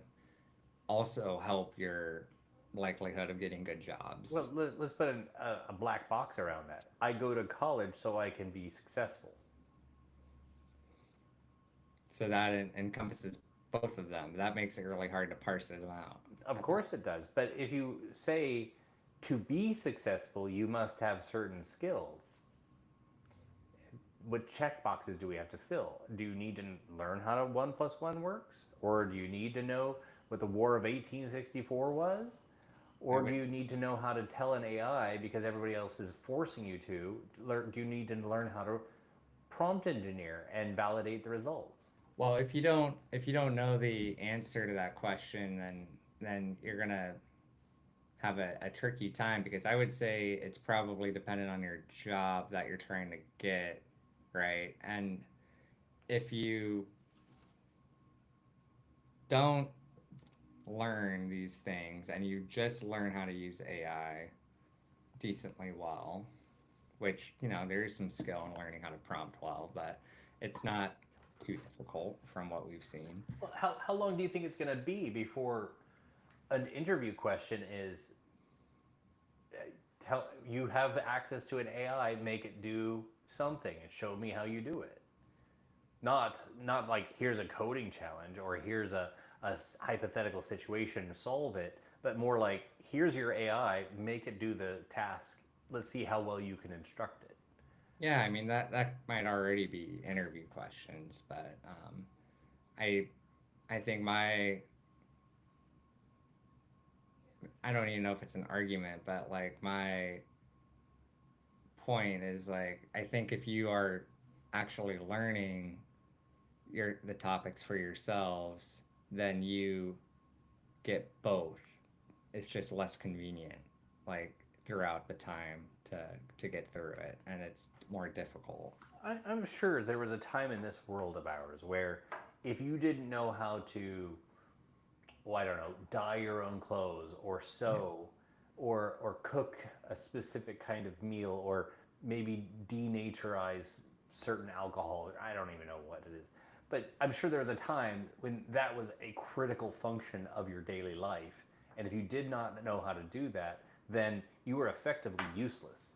also help your likelihood of getting good jobs? Well, let's put a black box around that. I go to college so I can be successful. So that encompasses both of them. That makes it really hard to parse it out. Of course it does. But if you say to be successful, you must have certain skills. What check boxes do we have to fill? Do you need to learn how to 1 plus 1 works? Or do you need to know what the War of 1864 was? I Or do would you need to know how to tell an AI because everybody else is forcing you to? Do you need to learn how to prompt engineer and validate the results? Well, if you don't know the answer to that question, then you're gonna have a tricky time because I would say it's probably dependent on your job that you're trying to get, right? And if you don't learn these things and you just learn how to use AI decently well, which, there is some skill in learning how to prompt well, but it's not too difficult from what we've seen. Well, how long do you think it's going to be before an interview question is tell you have access to an AI, make it do something and show me how you do it. Not like here's a coding challenge or here's a hypothetical situation to solve it, but more like here's your AI, make it do the task. Let's see how well you can instruct it. Yeah, I mean that might already be interview questions, but I I think I don't even know if it's an argument, but like my point is like I think if you are actually learning the topics for yourselves, then you get both. It's just less convenient, like throughout the time to get through it, and it's more difficult. I'm sure there was a time in this world of ours where if you didn't know how to, well, I don't know, dye your own clothes or Yeah. sew or cook a specific kind of meal or maybe denaturize certain alcohol. I don't even know what it is. But I'm sure there was a time when that was a critical function of your daily life. And if you did not know how to do that, then you were effectively useless.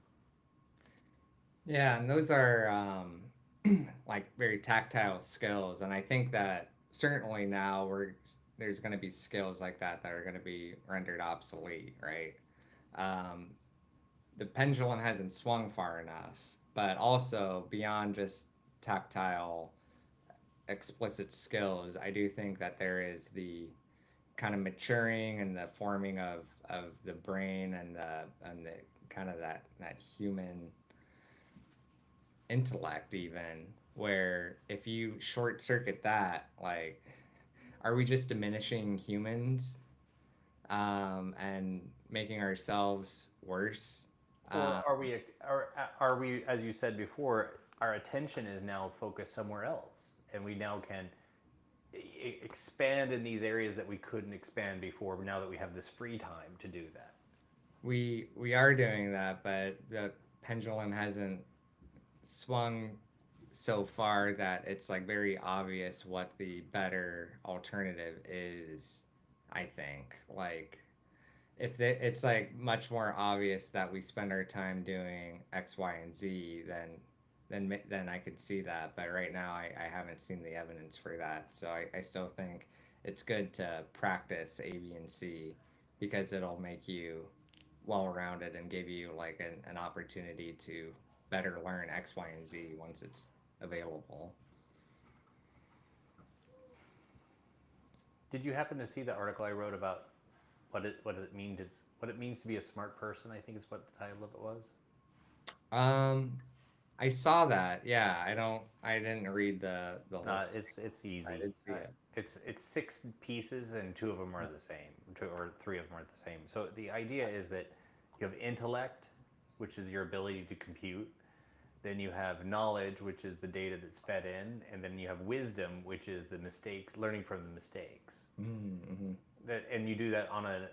Yeah, and those are like very tactile skills, and I think that certainly now there's going to be skills like that are going to be rendered obsolete, right? Um, the pendulum hasn't swung far enough, but also beyond just tactile, explicit skills, I do think that there is the kind of maturing and the forming of the brain and the kind of that human intellect even where if you short circuit that like are we just diminishing humans and making ourselves worse Or uh, are we, as you said before, our attention is now focused somewhere else, and we now can expand in these areas that we couldn't expand before. Now that we have this free time to do that. we are doing that but the pendulum hasn't swung so far that it's like very obvious what the better alternative is. I think like it's like much more obvious that we spend our time doing X, Y, and Z, then I could see that. But right now, I haven't seen the evidence for that. So I still think it's good to practice A, B, and C because it'll make you well rounded and give you like an opportunity to better learn X, Y, and Z once it's available. Did you happen to see the article I wrote about what it means to be a smart person? I think is what the title of it was. Um, I saw that. Yeah, I didn't read the whole It's thing. I easy. did see it. It's six pieces and two of them are the same, two or three of them are the same. So the idea That's is that you have intellect, which is your ability to compute. Then you have knowledge, which is the data that's fed in, and then you have wisdom, which is the mistakes, learning from the mistakes. mm-hmm. That and you do that on a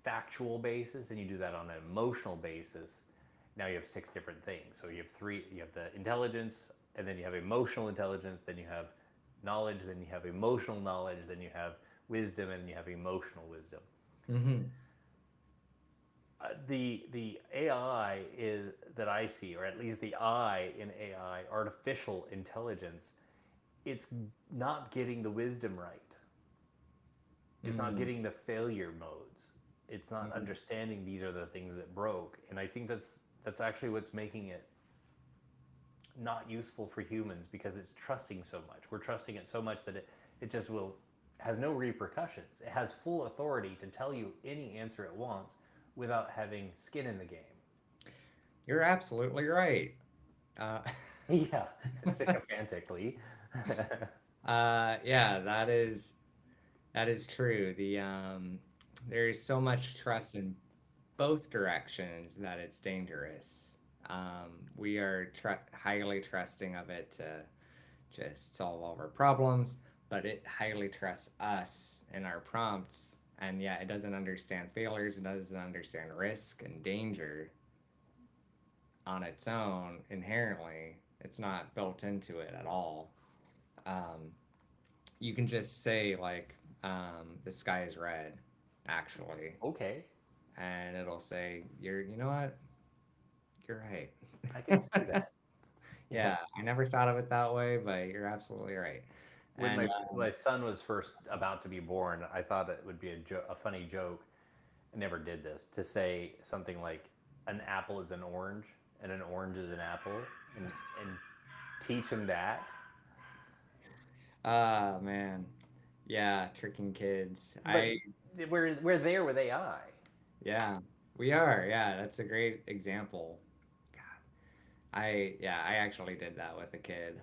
factual basis, and you do that on an emotional basis. Now you have six different things. So you have three. You have the intelligence, and then you have emotional intelligence. Then you have knowledge. Then you have emotional knowledge. Then you have wisdom, and you have emotional wisdom. Mm-hmm. The AI is that I see, or at least the I in AI, artificial intelligence, it's not getting the wisdom right. It's not Mm-hmm. getting the failure modes. It's not Mm-hmm. understanding these are the things that broke. And I think that's actually what's making it not useful for humans because it's trusting so much. We're trusting it so much that it just will has no repercussions. It has full authority to tell you any answer it wants without having skin in the game. You're absolutely right. Uh, Yeah, sycophantically. yeah, that is true. There is so much trust in both directions that it's dangerous. We are highly trusting of it to just solve all of our problems, but it highly trusts us in our prompts, and yeah, it doesn't understand failures, it doesn't understand risk and danger on its own inherently. It's not built into it at all. Um, you can just say like the sky is red, actually, Okay, and it'll say you know what, you're I can right. see that. Yeah. Yeah, I never thought of it that way, but you're absolutely right. When And my son was first about to be born, I thought it would be a funny joke. I never did this to say something like an apple is an orange. and an orange is an apple, and teach them that. Ah, man. Yeah, tricking kids. But we're there with AI. Yeah, we are. Yeah, that's a great example. Yeah, I actually did that with a kid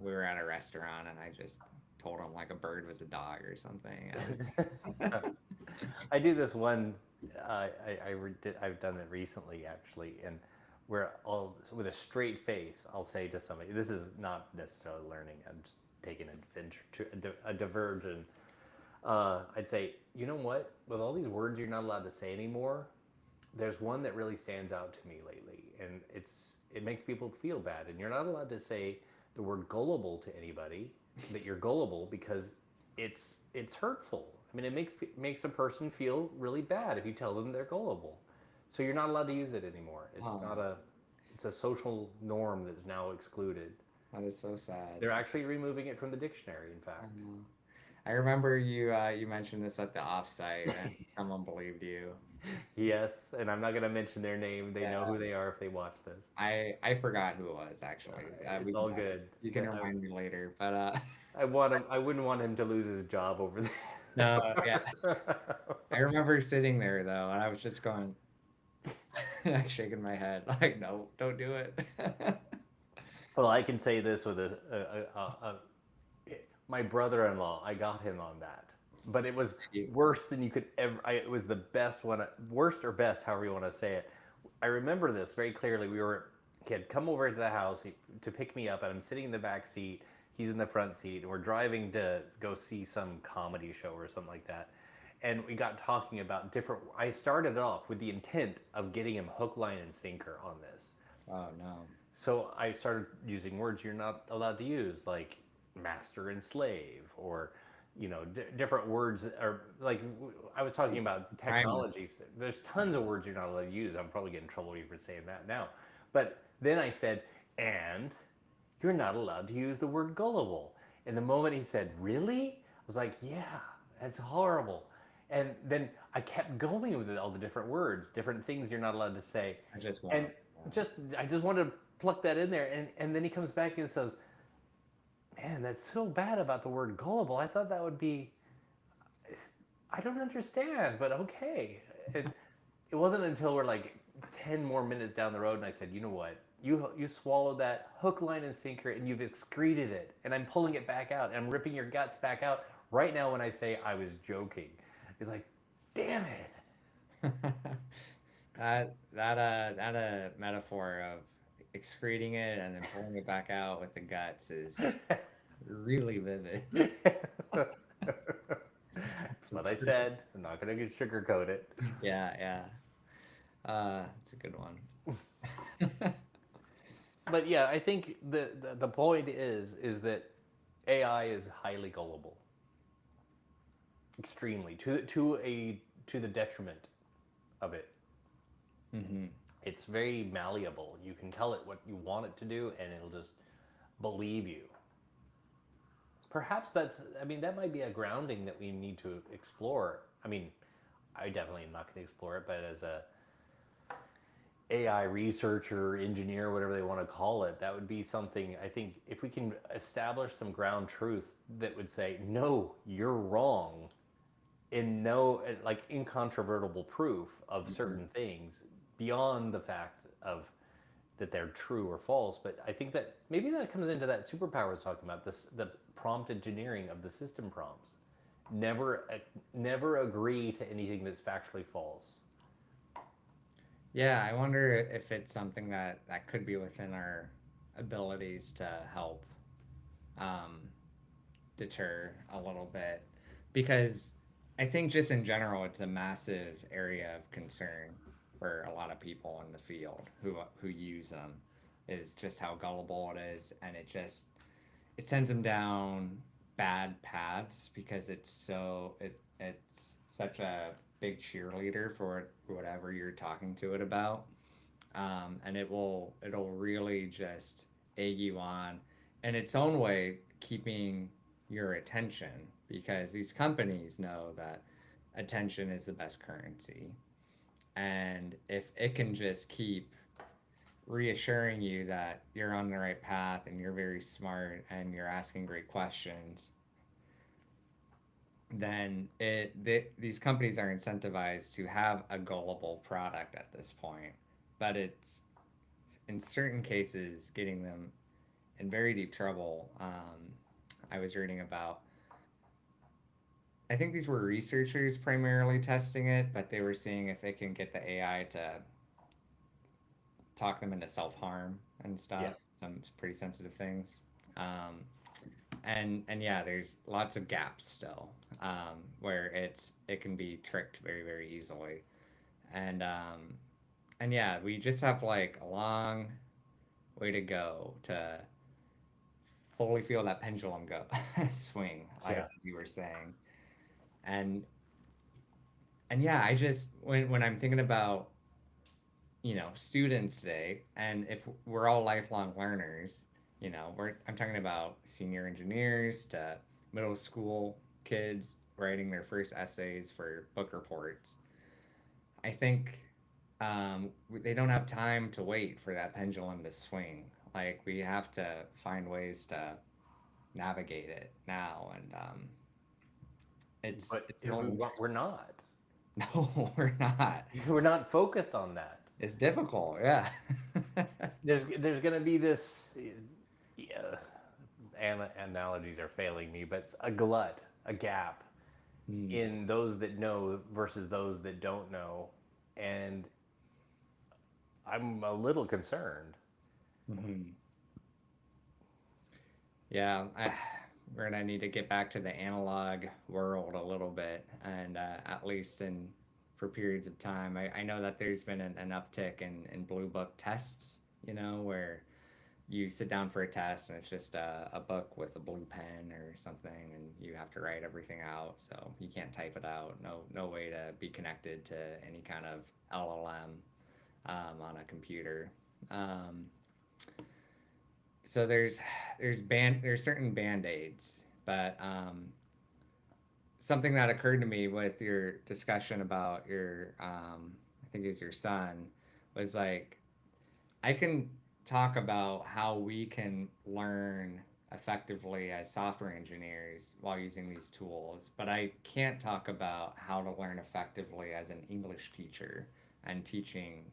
we were at a restaurant and I just told him like a bird was a dog or something. I was, I do this one. I've done it recently actually, and where I'll with a straight face I'll say to somebody, "This is not necessarily learning. I'm just taking adventure to a diversion." I'd say, "You know what? With all these words you're not allowed to say anymore, there's one that really stands out to me lately, and it makes people feel bad. And you're not allowed to say the word gullible to anybody that you're gullible because it's hurtful. I mean, it makes a person feel really bad if you tell them they're gullible. So you're not allowed to use it anymore. oh, It's a social norm that's now excluded. that is so sad. They're actually removing it from the dictionary, in I fact. know. I remember you mentioned this at the offsite and someone believed you. Yes, and I'm not going to mention their name. They know Yeah, who they are if they watch this. I forgot who it was actually. We It's can all talk. good. You can remind me later, but I want him. I wouldn't want him to lose his job over no, yeah. that. I remember sitting there though, and I was just going, like shaking my head, like, no, don't do it. Well, I can say this with my brother-in-law. I got him on that, but it was worse than you could ever. It was the best one, worst or best, however you want to say it. I remember this very clearly. He had come over to the house to pick me up, and I'm sitting in the back seat. He's in the front seat, and we're driving to go see some comedy show or something like that. And we got talking about different. I started off with the intent of getting him hook, line, and sinker on this. Oh no. So I started using words you're not allowed to use, like master and slave, or different words. Or like I was talking about Primer. technologies. There's tons of words you're not allowed to use. I'm probably getting in trouble for saying that now. But then I said, and you're not allowed to use the word gullible. And the moment he said, really? I was like, yeah, that's horrible. And then I kept going with all the different words, different things you're not allowed to say. I just want And to. I just wanted to pluck that in there. And then he comes back and says, man, that's so bad about the word gullible. I thought that would be, I don't understand, but okay. It wasn't until we're like 10 more minutes down the road and I said, you know what? You swallowed that hook, line, and sinker and you've excreted it. And I'm pulling it back out and I'm ripping your guts back out right now when I say I was joking. It's like, damn it. That metaphor of excreting it and then pulling it back out with the guts is really vivid. That's what I said. I'm not going to sugarcoat it. Yeah, yeah. It's a good one. But yeah, I think the point is that AI is highly gullible, extremely to the detriment of it. Mm-hmm. It's very malleable. You can tell it what you want it to do, and it'll just believe you. Perhaps I mean, that might be a grounding that we need to explore. I mean, I definitely am not going to explore it, but as a AI researcher, engineer, whatever they want to call it, that would be something. I think if we can establish some ground truth that would say, no, you're wrong, in no, like, incontrovertible proof of certain things beyond the fact of that they're true or false. But I think that maybe that comes into that superpower I was talking about, the prompt engineering of the system prompts. Never agree to anything that's factually false. Yeah, I wonder if it's something that could be within our abilities to help um, deter a little bit, because I think just in general, it's a massive area of concern for a lot of people in the field who use them, is just how gullible it is, and it sends them down bad paths because it's such a big cheerleader for whatever you're talking to it about, and it'll really just egg you on in its own way, keeping your attention, because these companies know that attention is the best currency, and if it can just keep reassuring you that you're on the right path and you're very smart and you're asking great questions, then these companies are incentivized to have a gullible product at this point. But it's in certain cases getting them in very deep trouble. I was reading about, I think these were researchers primarily testing it, but they were seeing if they can get the AI to talk them into self harm and Yeah. stuff, some pretty sensitive things. Um, and yeah, there's lots of gaps still, where it can be tricked very very easily, and and yeah, we just have like a long way to go to fully feel that pendulum go swing, like Yeah. as you were saying, and and yeah, I just when I'm thinking about students today, and if we're all lifelong learners, I'm talking about senior engineers to middle school kids writing their first essays for book reports. I think they don't have time to wait for that pendulum to swing. Like we have to find ways to navigate it now, and But it's really we're not. no, we're not. We're not focused on that. It's difficult, yeah. There's going to be this. Yeah, analogies are failing me, but it's a glut, a gap Hmm. in those that know versus those that don't know, and I'm a little concerned. Mhm. Yeah, we're gonna need to get back to the analog world a little bit, and at least in for periods of time. I know that there's been an uptick in blue book tests, where you sit down for a test and it's just a book with a blue pen or something, and you have to write everything out. So you can't type it out. No way to be connected to any kind of LLM on a computer. Um, so there's certain band-aids, but something that occurred to me with your discussion about your I think it was your son, was like I can talk about how we can learn effectively as software engineers while using these tools, but I can't talk about how to learn effectively as an English teacher and teaching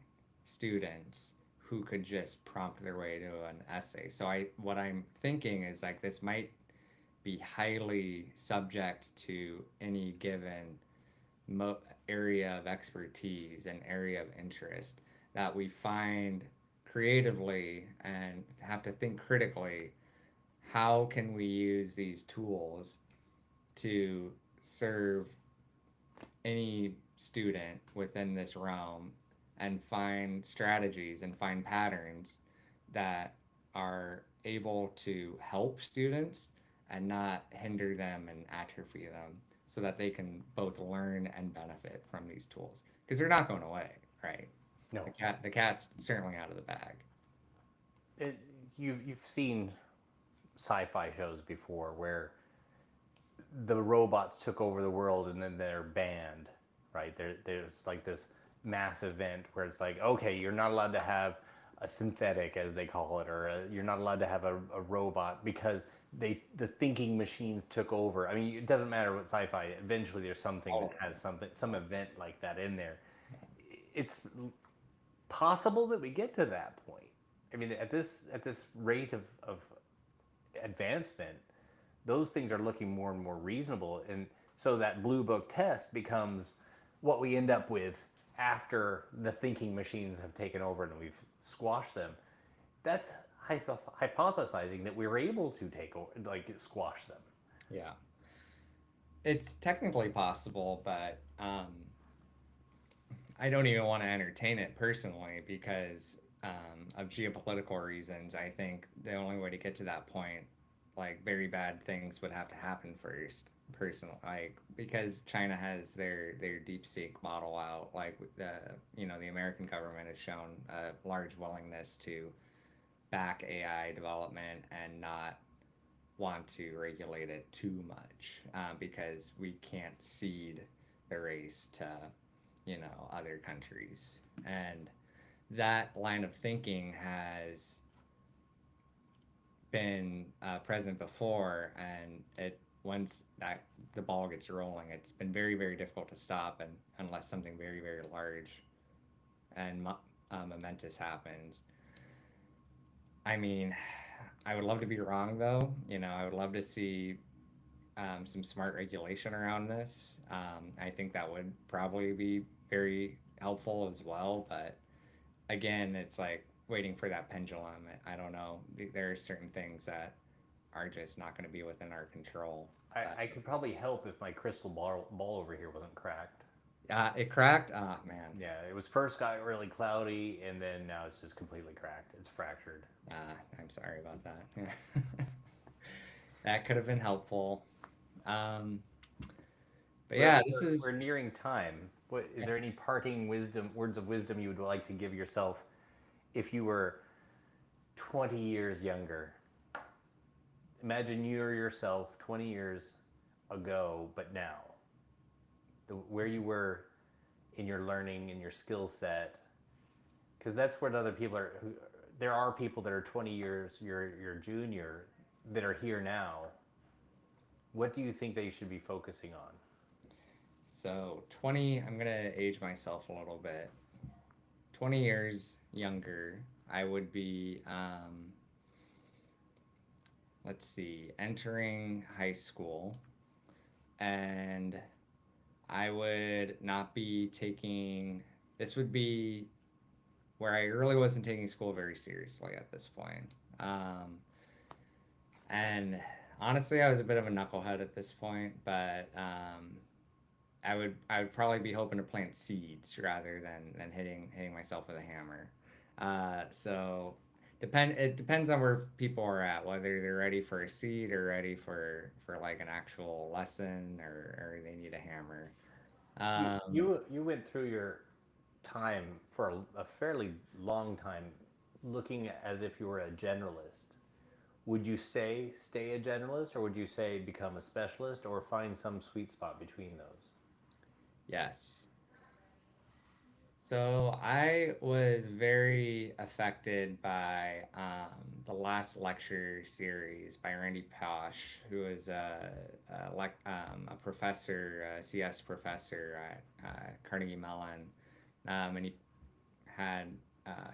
students who could just prompt their way to an essay. So what I'm thinking is like this might be highly subject to any given area of expertise and area of interest, that we find creatively and have to think critically, how can we use these tools to serve any student within this realm, and find strategies and find patterns that are able to help students and not hinder them and atrophy them, so that they can both learn and benefit from these tools, because they're not going away, right? No, The cat's certainly out of the bag. it, you've seen sci-fi shows before where the robots took over the world and then they're banned, right? There's like this mass event where it's like, okay, you're not allowed to have a synthetic, as they call it, or you're not allowed to have a robot because the thinking machines took over. I mean, it doesn't matter what sci-fi. Eventually, there's something that Oh, has some event like that in there. It's possible that we get to that point. I mean, at this rate of advancement, those things are looking more and more reasonable. And so that blue book test becomes what we end up with after the thinking machines have taken over and we've squashed them. That's hypothesizing that we were able to take over, like squash them. yeah. It's technically possible, but I don't even want to entertain it personally, because of geopolitical reasons. I think the only way to get to that point, like very bad things would have to happen first. Personal, like because China has their deep seek model out, like the American government has shown a large willingness to back AI development and not want to regulate it too much, because we can't cede the race to other countries, and that line of thinking has been present before, and it once that the ball gets rolling, it's been very very difficult to stop, and unless something very very large and momentous happens. I mean, I would love to be wrong though. You know, I would love to see some smart regulation around this. I think that would probably be very helpful as well. But again, it's like waiting for that pendulum. I don't know. There are certain things that are just not going to be within our control. But I could probably help if my crystal ball over here wasn't cracked. it cracked. Ah, man. Yeah, it was first got really cloudy, and then now it's just completely cracked. It's fractured. I'm sorry about that. That could have been helpful. Um, but yeah, this We're is nearing time. What is there any parting words of wisdom you would like to give yourself if you were 20 years younger? Imagine you're yourself 20 years ago, but now, where you were in your learning and your skill set, because that's what other people are. There are people that are 20 years your junior that are here now. What do you think they should be focusing on? so 20. I'm gonna age myself a little bit. 20 years younger, I would be, let's see, entering high school, and I would not be taking, this would be where I really wasn't taking school very seriously at this point. And honestly, I was a bit of a knucklehead at this point, but I would probably be hoping to plant seeds rather than hitting myself with a hammer. So it depends on where people are at, whether they're ready for a seed or ready for like an actual lesson, or they need a hammer. Um, You went through your time for a fairly long time looking as if you were a generalist. Would you say stay a generalist, or would you say become a specialist, or find some sweet spot between those? yes. So I was very affected by the last lecture series by Randy Pausch, who is a professor, a CS professor at Carnegie Mellon, and he had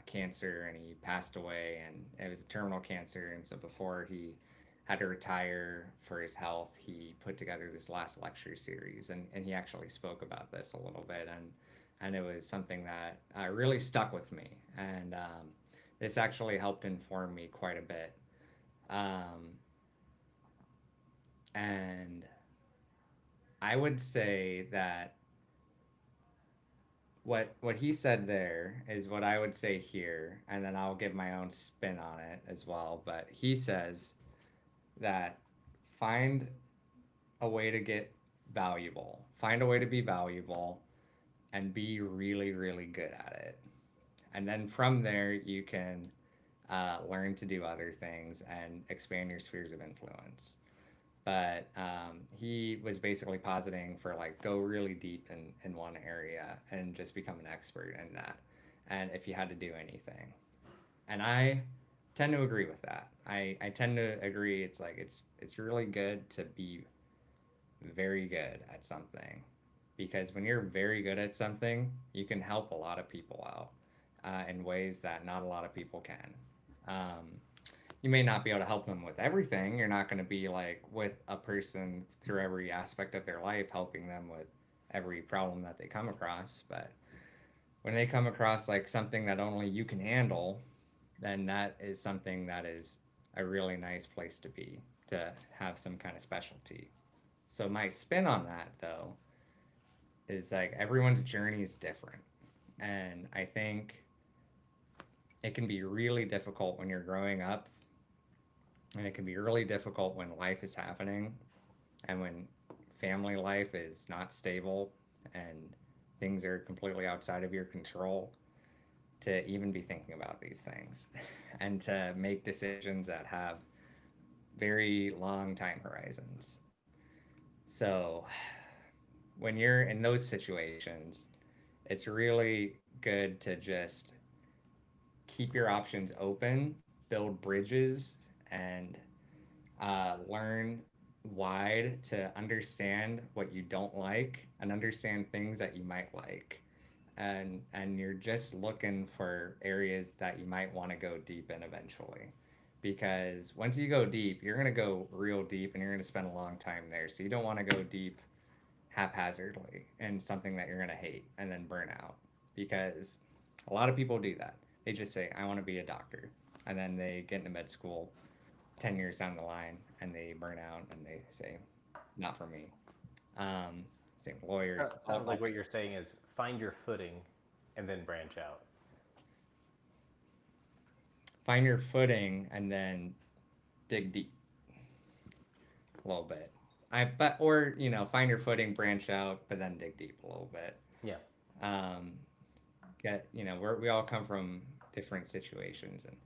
cancer, and he passed away, and it was a terminal cancer. And so before he had to retire for his health, he put together this last lecture series, and he actually spoke about this a little bit, and it was something that really stuck with me, and this actually helped inform me quite a bit. Um, and I would say that what he said there is what I would say here, and then I'll give my own spin on it as well. But he says that find a way to get valuable, find a way to be valuable, and be really really good at it, and then from there you can learn to do other things and expand your spheres of influence. But he was basically positing for like go really deep in one area and just become an expert in that, and if you had to do anything, and I tend to agree with that. I tend to agree it's like it's really good to be very good at something, because when you're very good at something you can help a lot of people out in ways that not a lot of people can. um, you may not be able to help them with everything. You're not going to be like with a person through every aspect of their life, helping them with every problem that they come across. But when they come across like something that only you can handle, then that is something that is a really nice place to be, to have some kind of specialty. So my spin on that though is like everyone's journey is different. And I think it can be really difficult when you're growing up, and it can be really difficult when life is happening, and when family life is not stable, and things are completely outside of your control, to even be thinking about these things and to make decisions that have very long time horizons. So when you're in those situations, it's really good to just keep your options open, build bridges, and learn wide to understand what you don't like and understand things that you might like. And you're just looking for areas that you might want to go deep in eventually. Because once you go deep, you're going to go real deep and you're going to spend a long time there. So you don't want to go deep haphazardly in something that you're going to hate and then burn out. Because a lot of people do that. They just say, I want to be a doctor. And then they get into med school 10 years down the line and they burn out and they say, not for me. Same lawyers. So, sounds like what you're saying is find your footing and then branch out. Find your footing and then dig deep a little bit. Find your footing, branch out, but then dig deep a little bit. Yeah. Um, we all come from different situations, and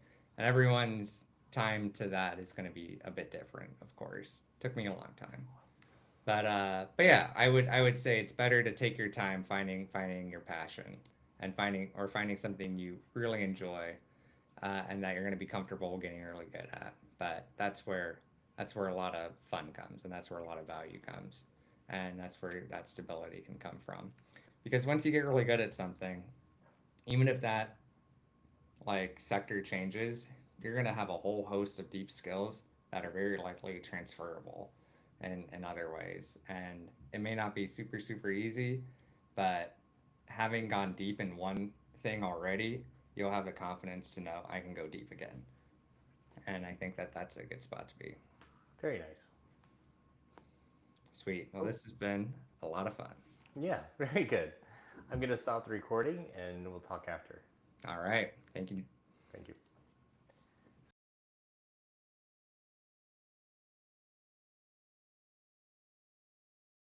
everyone's time to that is going to be a bit different. Of course, took me a long time, but yeah, I would say it's better to take your time finding your passion and finding something you really enjoy, and that you're going to be comfortable getting really good at. But that's where a lot of fun comes, and that's where a lot of value comes, and that's where that stability can come from. Because once you get really good at something, even if that like sector changes, you're gonna have a whole host of deep skills that are very likely transferable in other ways. And it may not be super, super easy, but having gone deep in one thing already, you'll have the confidence to know I can go deep again. And I think that that's a good spot to be. Very nice. Sweet. Well, this has been a lot of fun. Yeah, very good. I'm going to stop the recording and we'll talk after. All right. Thank you.